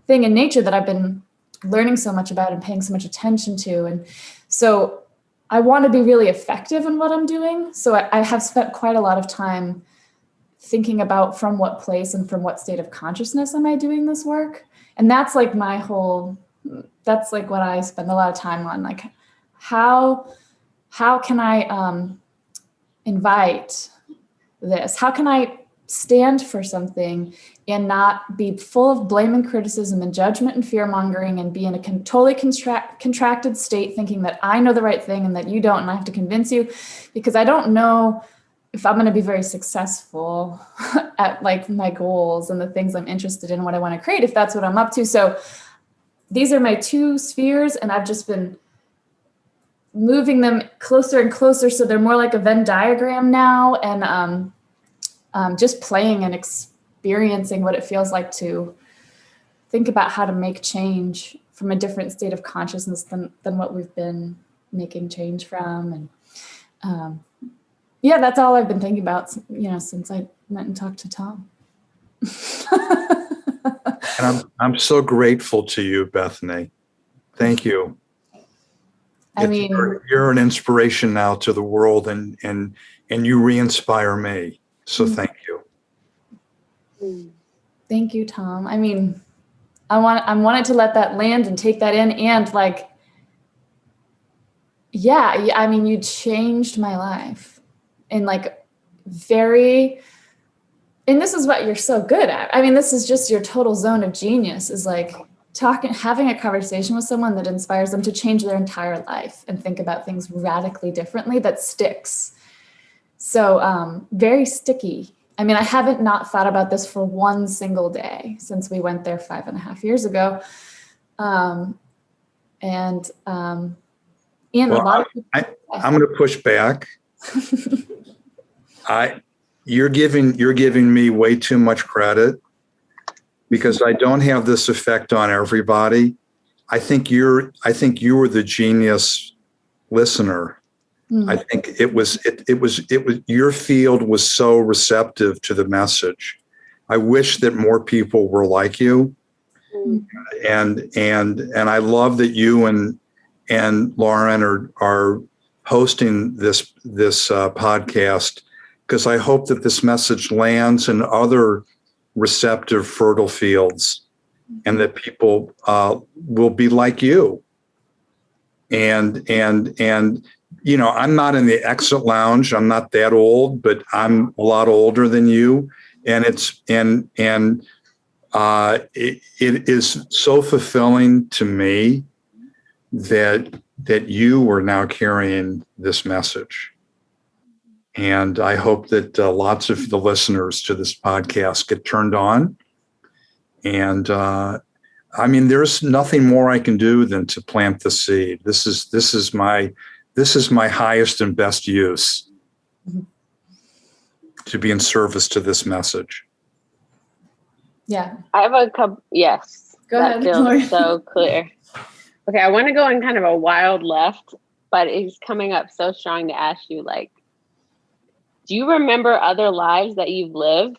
thing in nature that I've been learning so much about and paying so much attention to. And so I want to be really effective in what I'm doing. So I have spent quite a lot of time thinking about from what place and from what state of consciousness am I doing this work. And that's like that's like what I spend a lot of time on. Like, how can I invite this? How can I stand for something and not be full of blame and criticism and judgment and fear mongering and be in a totally contracted state thinking that I know the right thing and that you don't, and I have to convince you, because I don't know if I'm going to be very successful at like my goals and the things I'm interested in, what I want to create, if that's what I'm up to. So these are my two spheres, and I've just been moving them closer and closer. So they're more like a Venn diagram now, and just playing and experiencing what it feels like to think about how to make change from a different state of consciousness than what we've been making change from. And yeah, that's all I've been thinking about, since I went and talked to Tom. And I'm so grateful to you, Bethany. Thank you. I mean, you're an inspiration now to the world, and you re-inspire me. So thank you. Thank you, Tom. I mean, I wanted to let that land and take that in, and like, yeah, I mean, you changed my life. And like and this is what you're so good at. I mean, this is just your total zone of genius, is like having a conversation with someone that inspires them to change their entire life and think about things radically differently, that sticks. So very sticky. I mean, I haven't not thought about this for one single day since we went there 5.5 years ago. Well, A lot of people, I'm going to push back. You're giving me way too much credit, because I don't have this effect on everybody. I think you were the genius listener. I think it was your field was so receptive to the message. I wish that more people were like you. And I love that you and Lauren are hosting this podcast, because I hope that this message lands in other receptive, fertile fields, and that people will be like you. And I'm not in the exit lounge. I'm not that old, but I'm a lot older than you. And it is so fulfilling to me that you are now carrying this message. And I hope that lots of the listeners to this podcast get turned on. And I mean, there's nothing more I can do than to plant the seed. This is my highest and best use, to be in service to this message. Yeah. I have a couple. Yes. Go ahead. That feels so clear. Okay. I want to go in kind of a wild left, but it's coming up so strong to ask you, like, do you remember other lives that you've lived?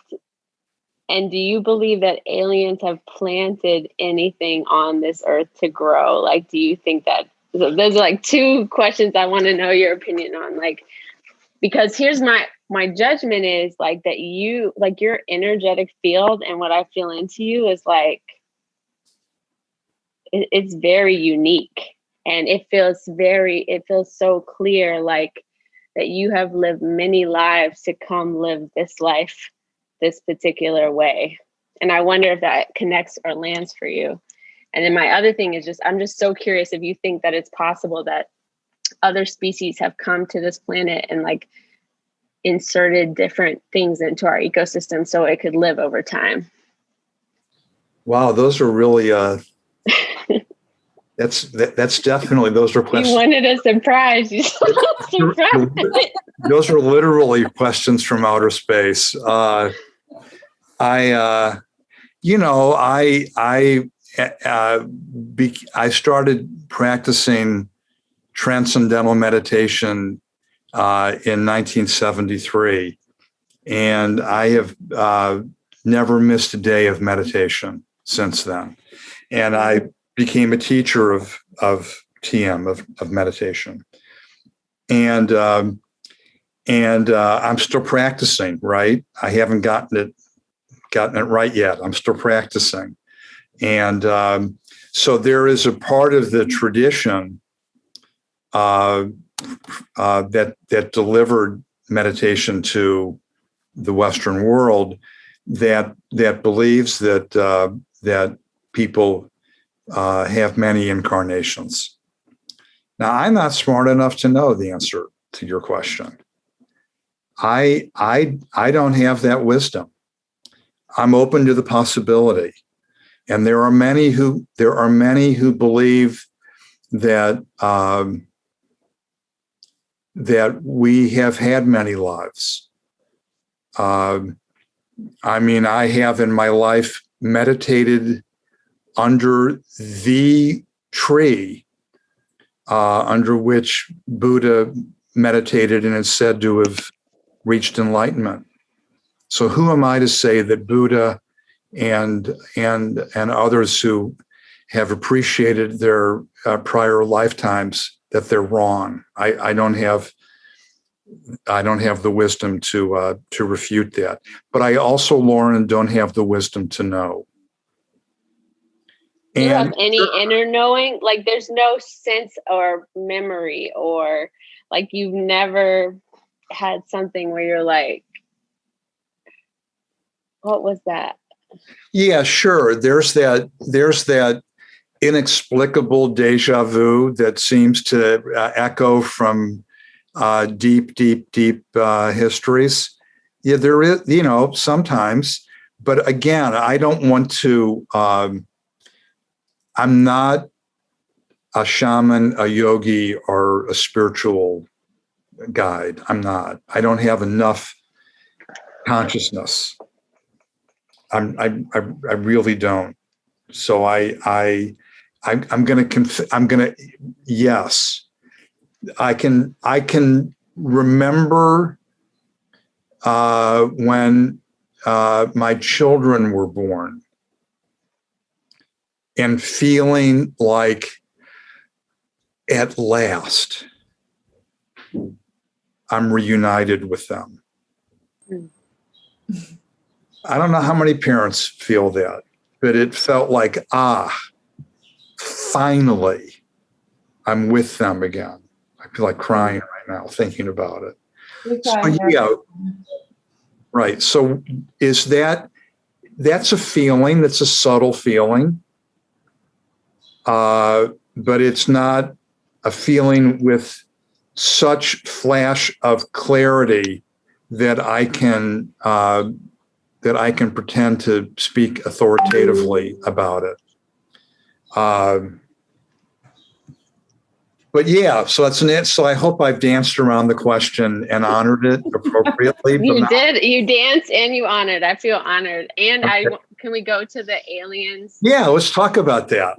And do you believe that aliens have planted anything on this earth to grow? Like, do you think that, so those are like two questions I want to know your opinion on. Like, because here's my judgment is like that you, like your energetic field and what I feel into you is like, it's very unique. And it feels so clear, like that you have lived many lives to come live this life this particular way. And I wonder if that connects or lands for you. And then my other thing is I'm just so curious if you think that it's possible that other species have come to this planet and like inserted different things into our ecosystem so it could live over time. Wow, those are really that's definitely, those are questions. You wanted a surprise. Those are literally questions from outer space. I started practicing transcendental meditation in 1973, and I have never missed a day of meditation since then. And I became a teacher of TM, of meditation, and I'm still practicing. Right, I haven't gotten it right yet. I'm still practicing, and so there is a part of the tradition that delivered meditation to the Western world that believes that people have many incarnations. Now, I'm not smart enough to know the answer to your question. I don't have that wisdom. I'm open to the possibility, and there are many who believe that that we have had many lives. I mean, I have in my life meditated under the tree under which Buddha meditated and is said to have reached enlightenment. So who am I to say that Buddha and others who have appreciated their prior lifetimes, that they're wrong? I don't have the wisdom to refute that. But I also, Lauren, don't have the wisdom to know. Do you have any inner knowing? Like there's no sense or memory, or like you've never had something where you're like, what was that? Yeah, sure. There's that inexplicable deja vu that seems to echo from deep histories. Yeah, there is, sometimes. But again, I don't want to. I'm not a shaman, a yogi, or a spiritual guide. I'm not. I don't have enough consciousness. I really don't. So I'm gonna yes. I can remember when my children were born and feeling like at last I'm reunited with them. I don't know how many parents feel that, but it felt like, finally I'm with them again. I feel like crying right now thinking about it. Right. So that's a feeling, that's a subtle feeling. But it's not a feeling with such flash of clarity that I can pretend to speak authoritatively about it. But yeah, so that's an. So I hope I've danced around the question and honored it appropriately. You did. You danced and you honored. I feel honored. And okay. Can we go to the aliens? Yeah, let's talk about that.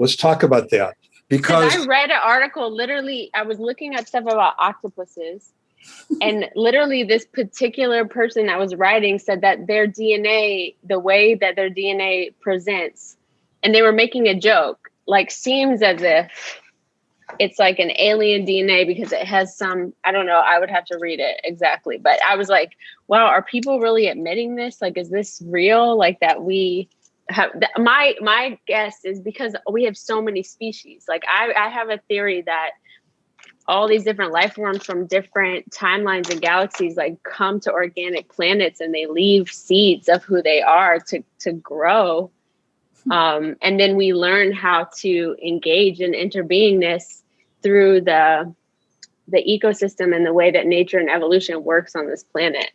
Because I read an article, literally, I was looking at stuff about octopuses, and literally this particular person that was writing said that their DNA, the way that their DNA presents, and they were making a joke, like seems as if it's like an alien DNA because it has some, I don't know, I would have to read it exactly. But I was like, wow, are people really admitting this? Like, is this real? Like that we have, my guess is because we have so many species. Like I have a theory that all these different life forms from different timelines and galaxies like come to organic planets and they leave seeds of who they are to grow. And then we learn how to engage in interbeingness through the ecosystem and the way that nature and evolution works on this planet.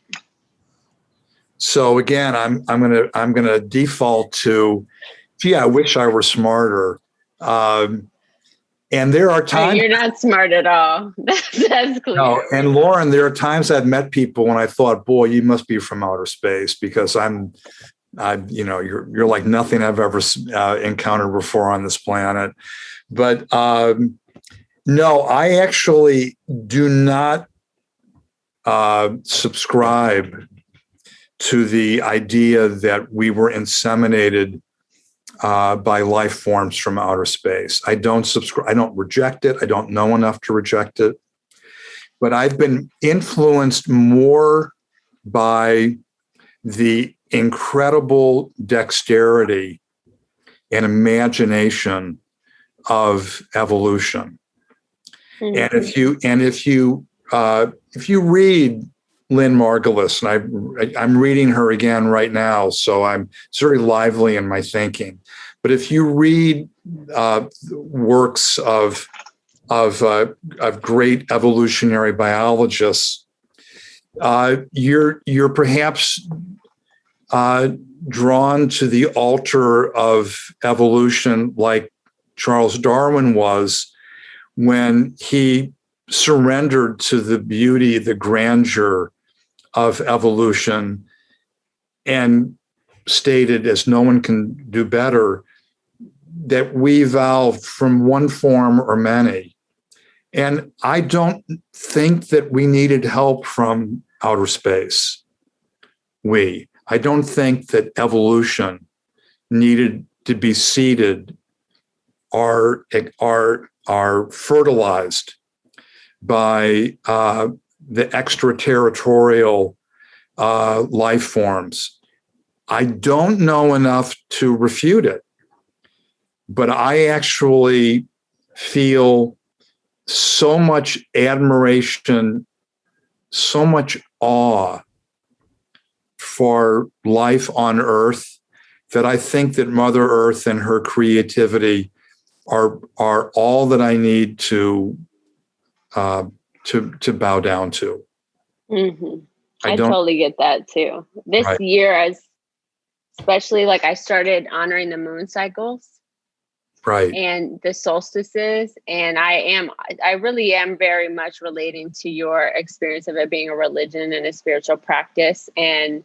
So again, I'm gonna default to, gee, I wish I were smarter. And there are times you're not smart at all. That's clear. No, and Lauren, there are times I've met people when I thought, boy, you must be from outer space because you're like nothing I've ever encountered before on this planet. But no, I actually do not subscribe to the idea that we were inseminated by life forms from outer space. I don't subscribe. I don't reject it. I don't know enough to reject it. But I've been influenced more by the incredible dexterity and imagination of evolution. Mm-hmm. And if you read Lynn Margulis, and I'm reading her again right now, so it's very lively in my thinking. But if you read works of great evolutionary biologists, you're perhaps drawn to the altar of evolution like Charles Darwin was when he surrendered to the beauty, the grandeur of evolution, and stated, as no one can do better, that we evolved from one form or many. And I don't think that we needed help from outer space. I don't think that evolution needed to be seeded or fertilized by the extraterritorial life forms. I don't know enough to refute it, but I actually feel so much admiration, so much awe for life on Earth that I think that Mother Earth and her creativity are all that I need to bow down to. Mm-hmm. I totally get that too. This right. year, especially like I started honoring the moon cycles, right, and the solstices, and I really am very much relating to your experience of it being a religion and a spiritual practice, and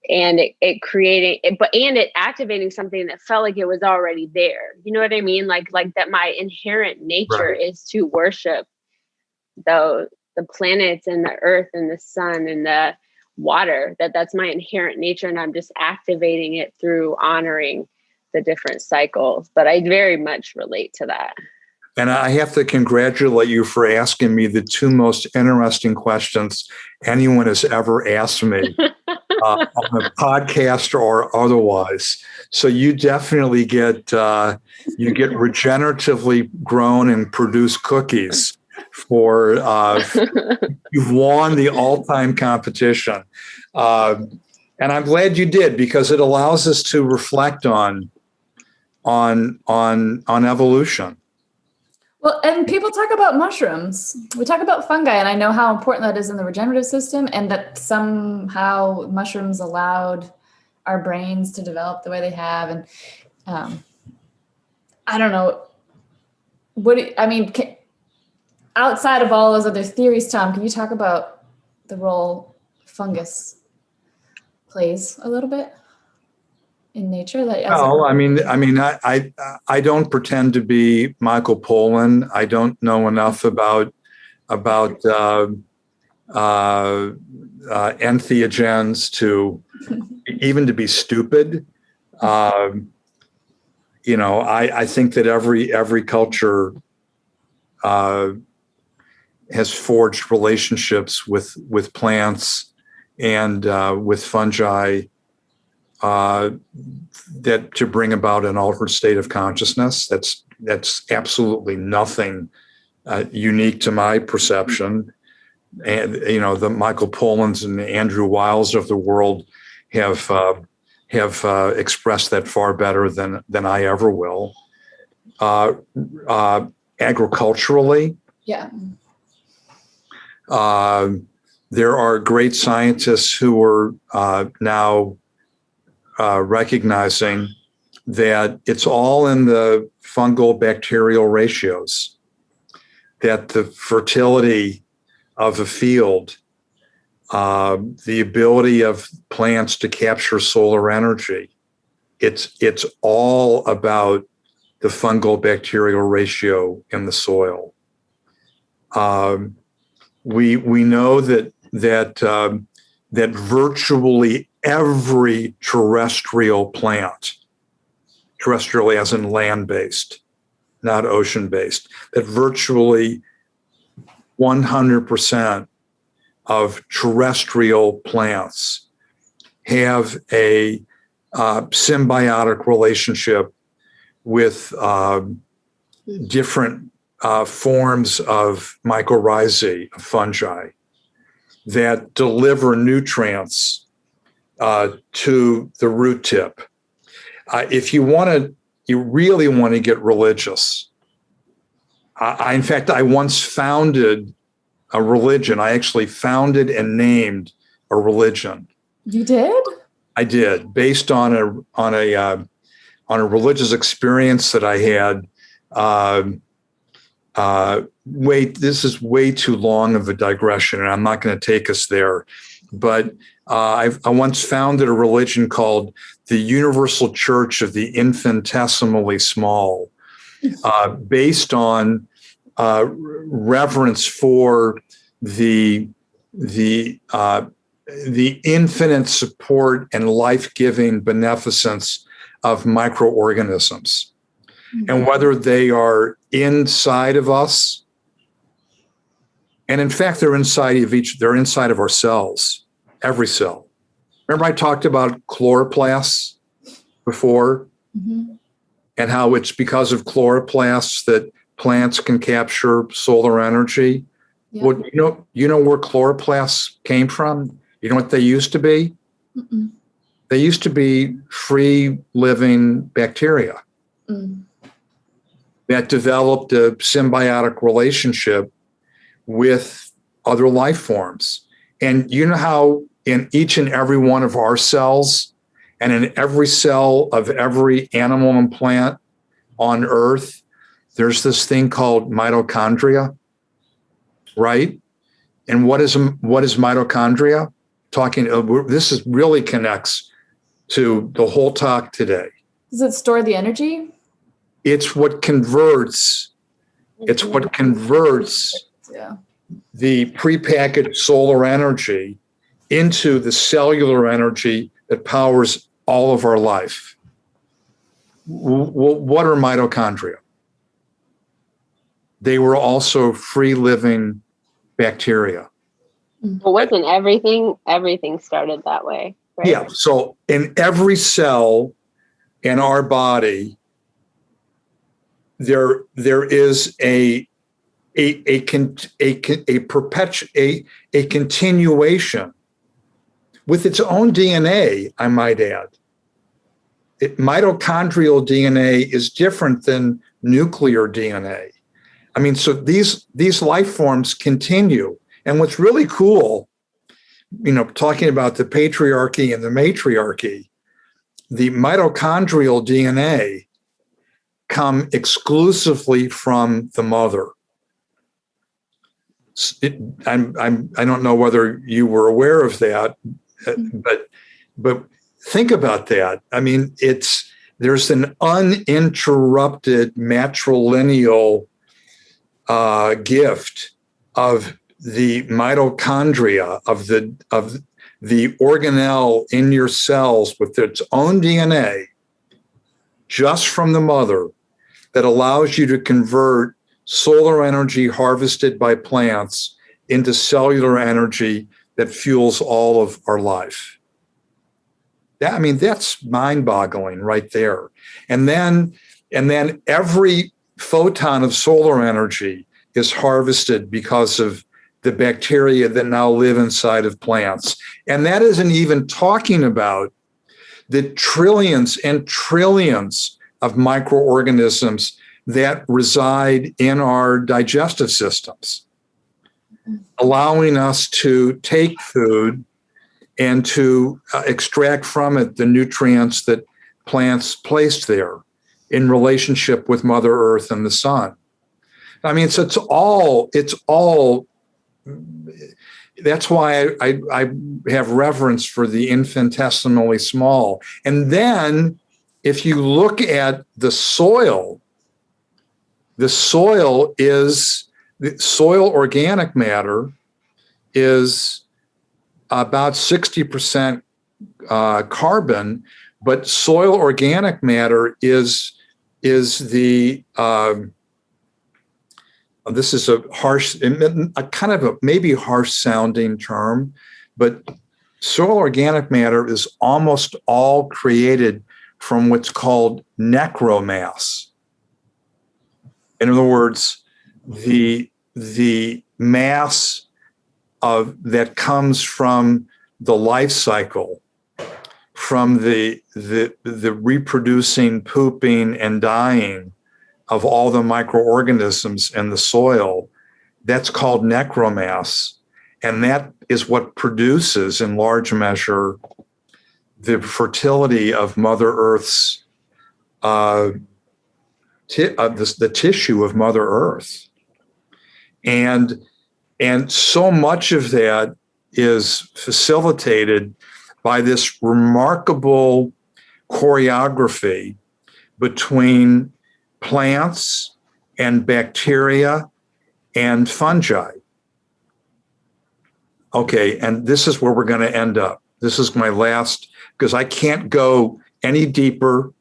it creating it, and it activating something that felt like it was already there. You know what I mean? Like that my inherent nature right. is to worship the planets and the earth and the sun and the water, that's my inherent nature. And I'm just activating it through honoring the different cycles. But I very much relate to that. And I have to congratulate you for asking me the two most interesting questions anyone has ever asked me on a podcast or otherwise. So you definitely get regeneratively grown and produced cookies for you've won the all-time competition. And I'm glad you did, because it allows us to reflect on evolution. Well, and people talk about mushrooms. We talk about fungi, and I know how important that is in the regenerative system, and that somehow mushrooms allowed our brains to develop the way they have. And I don't know. Outside of all those other theories, Tom, can you talk about the role fungus plays a little bit in nature? I don't pretend to be Michael Pollan. I don't know enough about entheogens to even to be stupid. I think that every culture has forged relationships with plants and with fungi that to bring about an altered state of consciousness. That's absolutely nothing unique to my perception. And the Michael Pollans and the Andrew Wiles of the world have expressed that far better than I ever will. Agriculturally, yeah. There are great scientists who are now recognizing that it's all in the fungal bacterial ratios, that the fertility of a field, the ability of plants to capture solar energy, it's all about the fungal bacterial ratio in the soil. We know that virtually every terrestrial plant, terrestrial as in land-based, not ocean-based, that virtually 100% of terrestrial plants have a symbiotic relationship with different forms of mycorrhizae, of fungi. that deliver nutrients to the root tip. If you really want to get religious, in fact, I once founded a religion. I actually founded and named a religion. You did? I did, based on a religious experience that I had. This is way too long of a digression, and I'm not going to take us there. But I once founded a religion called the Universal Church of the Infinitesimally Small, based on reverence for the infinite support and life-giving beneficence of microorganisms. Mm-hmm. And whether they are inside of us, and in fact, they're inside of our cells, every cell. Remember I talked about chloroplasts before? Mm-hmm. And how it's because of chloroplasts that plants can capture solar energy. Yeah. Well, you know where chloroplasts came from? You know what they used to be? Mm-mm. They used to be free living bacteria that developed a symbiotic relationship with other life forms. And you know how in each and every one of our cells and in every cell of every animal and plant on Earth, there's this thing called mitochondria, right? And what is mitochondria? This really connects to the whole talk today. Does it store the energy? It's what converts. It's what converts the prepackaged solar energy into the cellular energy that powers all of our life. What are mitochondria? They were also free-living bacteria. Well, wasn't everything started that way, right? Yeah. So in every cell in our body, there is a continuation with its own DNA, I might add. Mitochondrial DNA is different than nuclear DNA. I mean, so these life forms continue. And what's really cool, talking about the patriarchy and the matriarchy, the mitochondrial DNA come exclusively from the mother. I don't know whether you were aware of that, but think about that. I mean, there's an uninterrupted matrilineal gift of the mitochondria, of the organelle in your cells with its own DNA, just from the mother, that allows you to convert solar energy harvested by plants into cellular energy that fuels all of our life. That's mind-boggling right there. And then every photon of solar energy is harvested because of the bacteria that now live inside of plants. And that isn't even talking about the trillions and trillions of microorganisms that reside in our digestive systems, allowing us to take food and to extract from it the nutrients that plants placed there in relationship with Mother Earth and the sun. I mean, so it's all. That's why I have reverence for the infinitesimally small. And then if you look at the soil organic matter is about 60% carbon, but soil organic matter is the this is a kind of a maybe harsh sounding term, but soil organic matter is almost all created from what's called necromass. In other words, the mass that comes from the life cycle, from the reproducing, pooping, and dying of all the microorganisms in the soil, that's called necromass. And that is what produces, in large measure, the fertility of Mother Earth's, the tissue of Mother Earth. And so much of that is facilitated by this remarkable choreography between plants and bacteria and fungi. Okay, and this is where we're going to end up. This is my last, because I can't go any deeper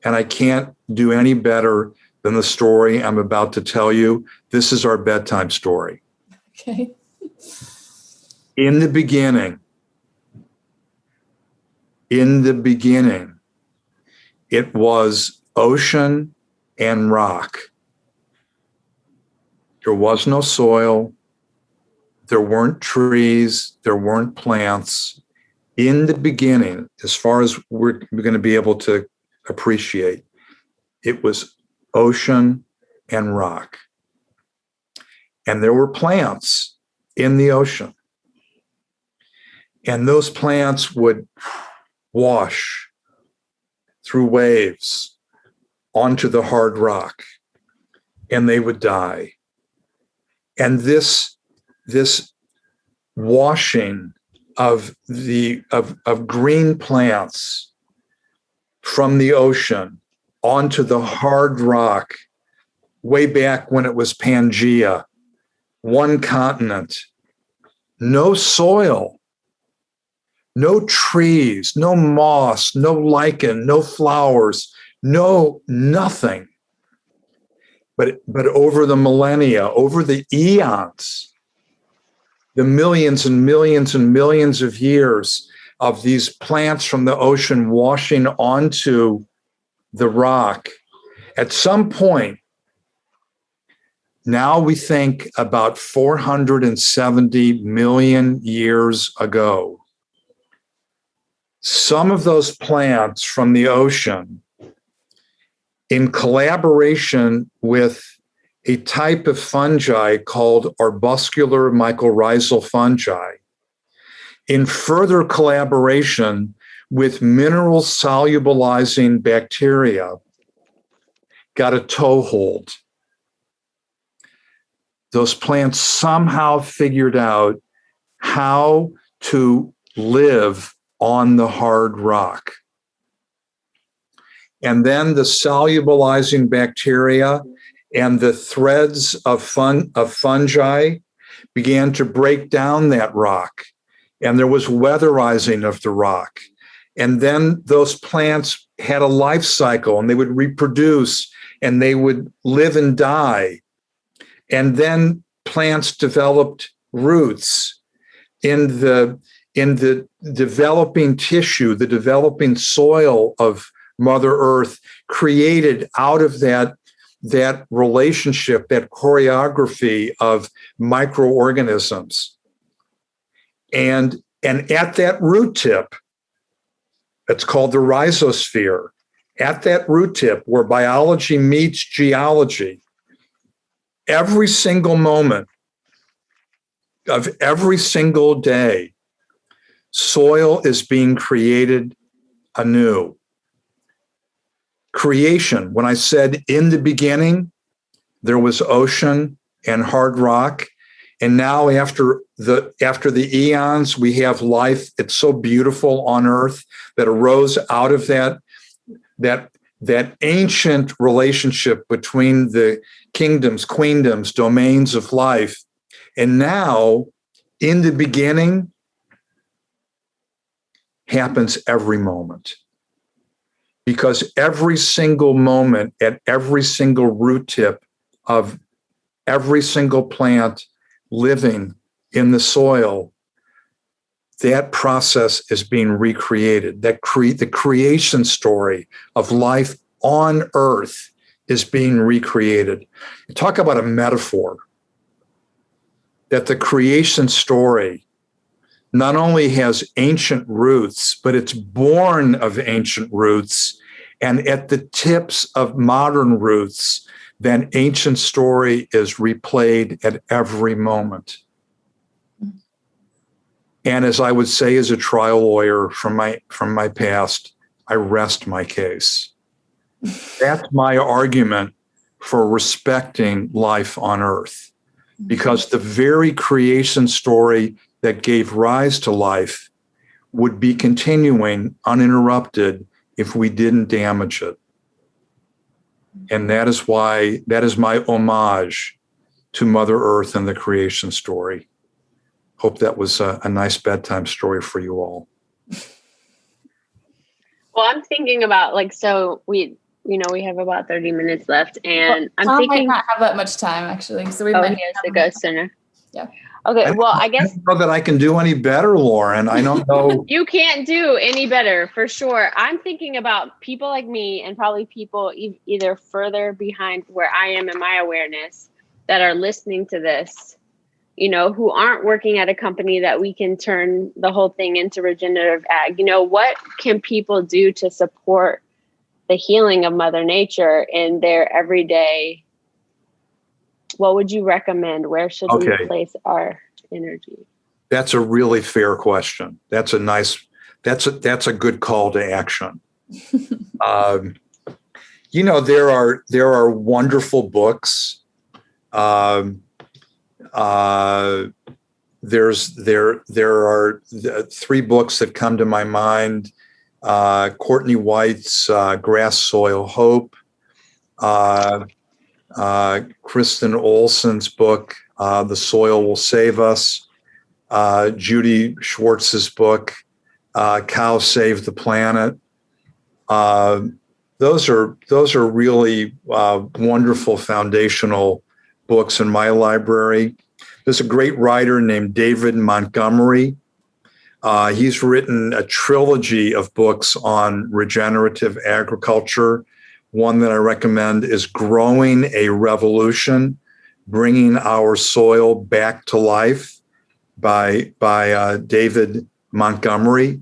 and I can't do any better than the story I'm about to tell you. This is our bedtime story. Okay. In the beginning, it was ocean and rock. There was no soil. There weren't trees. There weren't plants. In the beginning, as far as we're going to be able to appreciate, it was ocean and rock. And there were plants in the ocean. And those plants would wash through waves onto the hard rock, and they would die. And this washing of green plants from the ocean onto the hard rock, way back when it was Pangea, one continent, no soil, no trees, no moss, no lichen, no flowers, no nothing. But over the millennia, over the eons, the millions and millions and millions of years of these plants from the ocean washing onto the rock, at some point, now we think about 470 million years ago, some of those plants from the ocean, in collaboration with a type of fungi called arbuscular mycorrhizal fungi, in further collaboration with mineral solubilizing bacteria, got a toehold. Those plants somehow figured out how to live on the hard rock. And then the solubilizing bacteria and the threads of fungi began to break down that rock. And there was weatherizing of the rock. And then those plants had a life cycle, and they would reproduce, and they would live and die. And then plants developed roots in the developing tissue, the developing soil of Mother Earth, created out of that relationship, that choreography of microorganisms. And at that root tip, it's called the rhizosphere, at that root tip where biology meets geology, every single moment of every single day, soil is being created anew. Creation, when I said in the beginning, there was ocean and hard rock, and now after the eons, we have life. It's so beautiful on Earth that arose out of that ancient relationship between the kingdoms, queendoms, domains of life. And now, in the beginning, happens every moment. Because every single moment at every single root tip of every single plant living in the soil, that process is being recreated. The creation story of life on Earth is being recreated. Talk about a metaphor. that the creation story not only has ancient roots, but it's born of ancient roots and at the tips of modern roots. That ancient story is replayed at every moment. And as I would say as a trial lawyer from my past, I rest my case. That's my argument for respecting life on Earth, because the very creation story that gave rise to life would be continuing uninterrupted if we didn't damage it. And that is my homage to Mother Earth and the creation story. Hope that was a nice bedtime story for you all. Well, I'm thinking about so we have about 30 minutes left, and Tom I'm thinking might not have that much time actually, so we he might has to go sooner. Yeah. Okay. Well, I guess I don't know that I can do any better, Lauren. I don't know. you can't do any better for sure. I'm thinking about people like me and probably people either further behind where I am in my awareness that are listening to this, who aren't working at a company that we can turn the whole thing into regenerative ag. What can people do to support the healing of Mother Nature in their everyday? What would you recommend? Where should we place our energy? That's a really fair question. That's a good call to action. There are wonderful books. There are 3 books that come to my mind. Courtney White's Grass, Soil, Hope. Kristen Olson's book, The Soil Will Save Us. Judy Schwartz's book, Cows Save the Planet. Those are really wonderful foundational books in my library. There's a great writer named David Montgomery. He's written a trilogy of books on regenerative agriculture. One that I recommend is Growing a Revolution, Bringing Our Soil Back to Life by David Montgomery.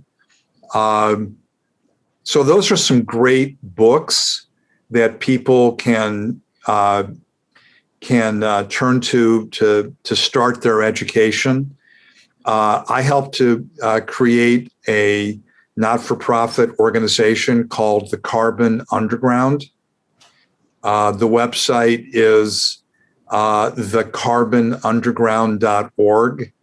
So those are some great books that people can turn to start their education. I helped to create a not-for-profit organization called the Carbon Underground. The website is thecarbonunderground.org.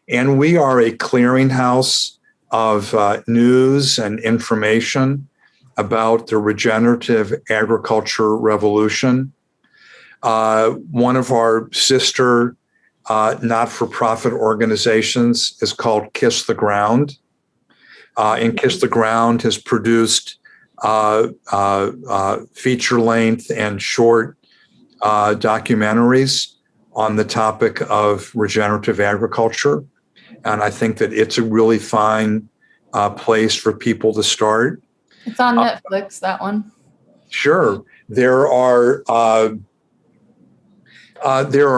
And we are a clearinghouse of news and information about the regenerative agriculture revolution. One of our sister not-for-profit organizations is called Kiss the Ground. And Kiss the Ground has produced feature-length and short documentaries on the topic of regenerative agriculture. And I think that it's a really fine place for people to start. It's on Netflix, that one. Sure. There are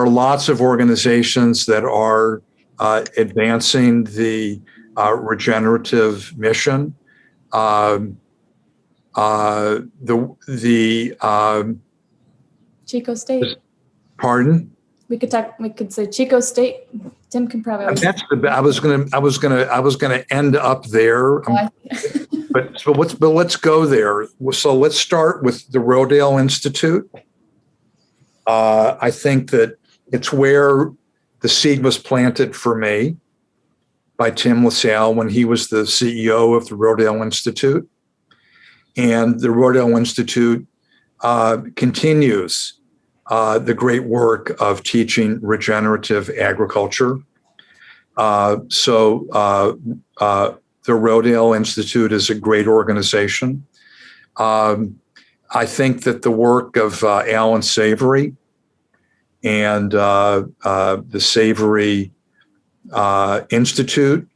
lots of organizations that are advancing the regenerative mission. Chico State. Pardon? We could say Chico State. Tim can probably. I was gonna end up there. But let's go there. So let's start with the Rodale Institute. I think that it's where the seed was planted for me by Tim LaSalle when he was the CEO of the Rodale Institute. And the Rodale Institute continues the great work of teaching regenerative agriculture. So the Rodale Institute is a great organization. I think that the work of Alan Savory and the Savory Institute,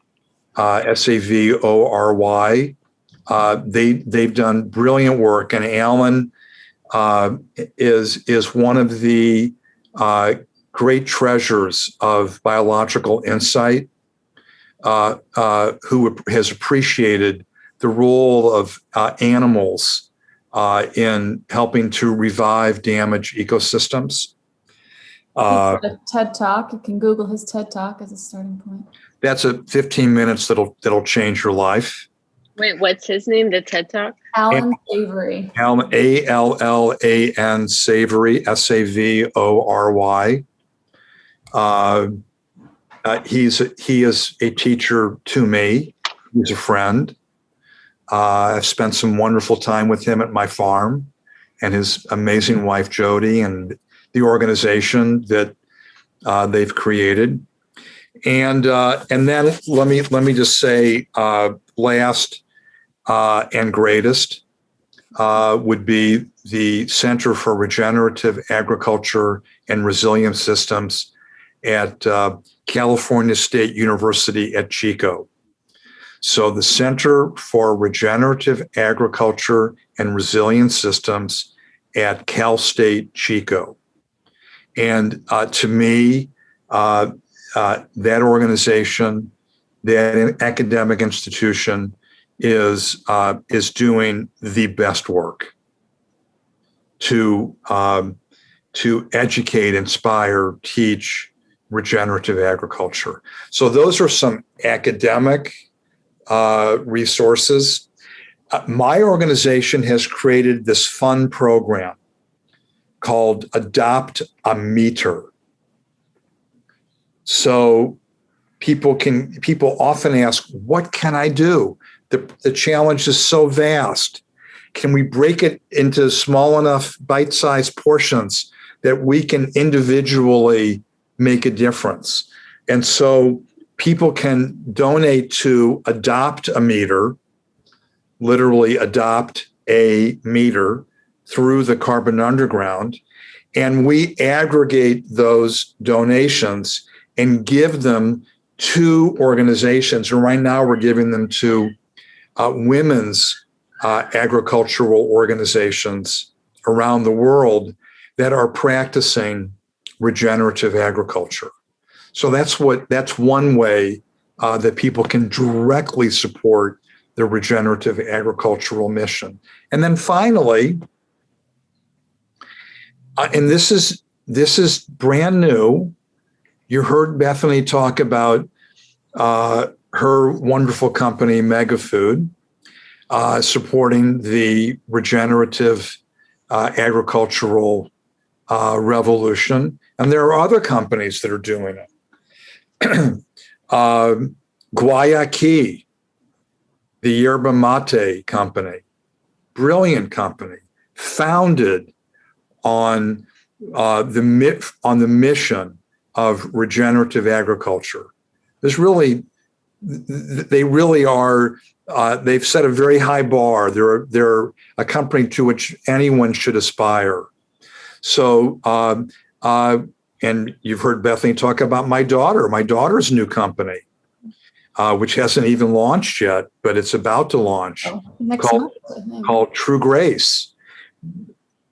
SAVORY, they've done brilliant work, and Alan is one of the great treasures of biological insight, who has appreciated the role of animals in helping to revive damaged ecosystems. He's got a TED Talk. You can Google his TED Talk as a starting point. That's 15 minutes that'll change your life. Wait, what's his name? The TED Talk? Alan Savory. Allan Savory, Savory. He is a teacher to me. He's a friend. I've spent some wonderful time with him at my farm, and his amazing wife Jody, and the organization that they've created. And then let me just say, last and greatest would be the Center for Regenerative Agriculture and Resilient Systems at California State University at Chico. So the Center for Regenerative Agriculture and Resilient Systems at Cal State Chico. And to me, that organization, that academic institution is doing the best work to educate, inspire, teach regenerative agriculture. So those are some academic resources. My organization has created this fun program called Adopt a Meter. So people often ask, what can I do? The challenge is so vast. Can we break it into small enough bite-sized portions that we can individually make a difference? And so people can donate to Adopt a Meter, literally adopt a meter, through the Carbon Underground. And we aggregate those donations and give them to organizations. And right now we're giving them to women's agricultural organizations around the world that are practicing regenerative agriculture. So that's one way that people can directly support the regenerative agricultural mission. And then finally, and this is brand new. You heard Bethany talk about her wonderful company, Megafood, supporting the regenerative agricultural revolution. And there are other companies that are doing it. Guayaquil, the yerba mate company, brilliant company, founded on the mission of regenerative agriculture. They really are. They've set a very high bar. They're a company to which anyone should aspire. So, and you've heard Bethany talk about my daughter's new company, which hasn't even launched yet, but it's about to launch, called True Grace,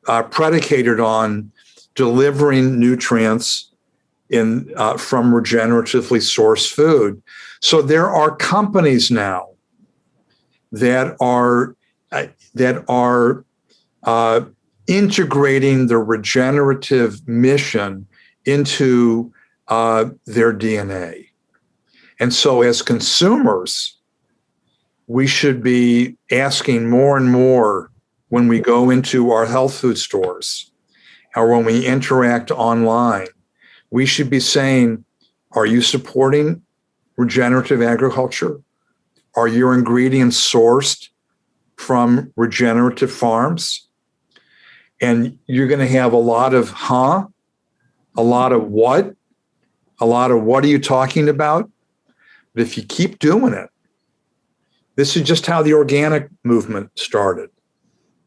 predicated on delivering nutrients from regeneratively sourced food. So there are companies now that are integrating the regenerative mission into their DNA. And so as consumers, we should be asking more and more when we go into our health food stores or when we interact online. We should be saying, are you supporting regenerative agriculture? Are your ingredients sourced from regenerative farms? And you're going to have a lot of a lot of what are you talking about? But if you keep doing it, this is just how the organic movement started.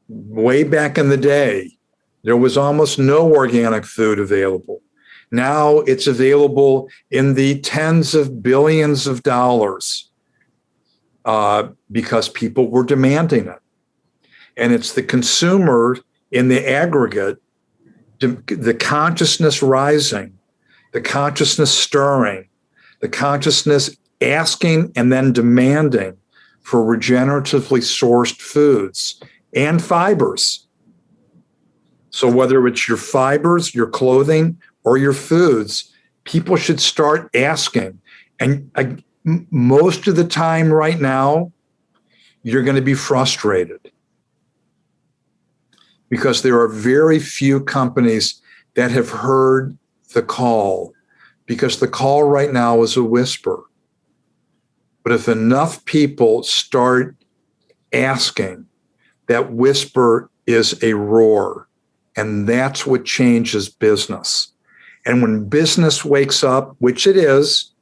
Way back in the day, there was almost no organic food available. Now it's available in the tens of billions of dollars because people were demanding it. And it's the consumer in the aggregate, the consciousness rising the consciousness stirring, the consciousness asking and then demanding for regeneratively sourced foods and fibers. So whether it's your fibers, your clothing, or your foods, people should start asking. And most of the time right now, you're going to be frustrated because there are very few companies that have heard the call, because the call right now is a whisper. But if enough people start asking, that whisper is a roar, and that's what changes business. And when business wakes up, which it is,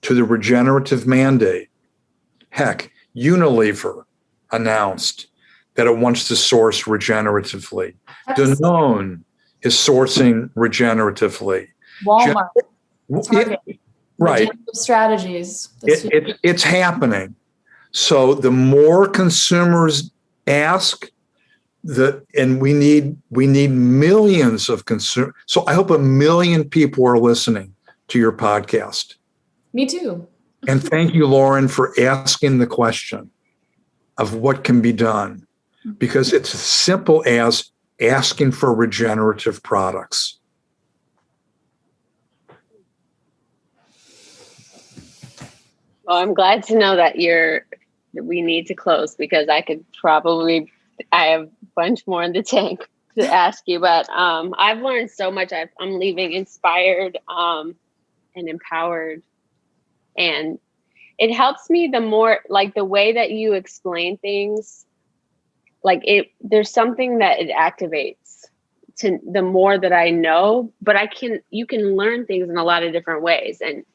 to the regenerative mandate, heck, Unilever announced that it wants to source regeneratively. Danone is sourcing regeneratively. Walmart, Target, right. regenerative strategies. It's happening. So the more consumers ask, and we need millions of consumers. So I hope 1 million people are listening to your podcast. Me too. And thank you, Lauren, for asking the question of what can be done, because it's as simple as asking for regenerative products. Well, I'm glad to know that we need to close, because I have a bunch more in the tank to ask you, but I've learned so much. I'm leaving inspired and empowered, and it helps me the more, like the way that you explain things, like there's something that it activates to the more that I know, but you can learn things in a lot of different ways. And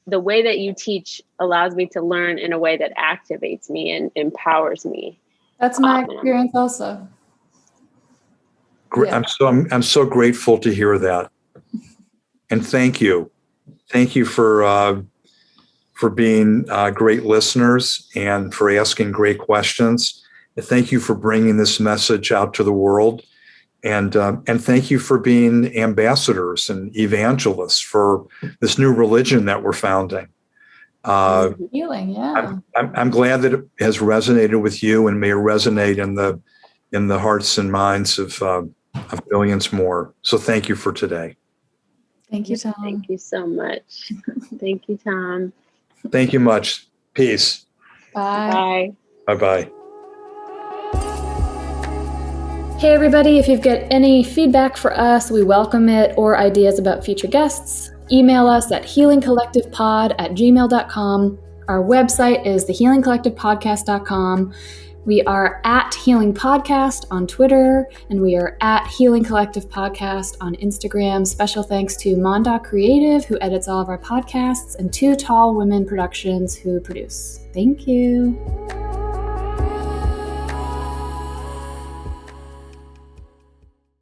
the way that you teach allows me to learn in a way that activates me and empowers me. That's my experience also. Yeah. I'm so grateful to hear that. And thank you. Thank you for being great listeners and for asking great questions. And thank you for bringing this message out to the world. And thank you for being ambassadors and evangelists for this new religion that we're founding. Healing, yeah. I'm glad that it has resonated with you and may resonate in the hearts and minds of millions more. So thank you for today. Thank you, Tom. Thank you so much. Thank you, Tom. Thank you much. Peace. Bye. Bye. Bye-bye. Hey everybody, if you've got any feedback for us, we welcome it, or ideas about future guests, email us at healingcollectivepod@gmail.com. Our website is thehealingcollectivepodcast.com. We are at Healing Podcast on Twitter, and we are at Healing Collective Podcast on Instagram. Special thanks to Monda Creative, who edits all of our podcasts, and Two Tall Women Productions, who produce. Thank you.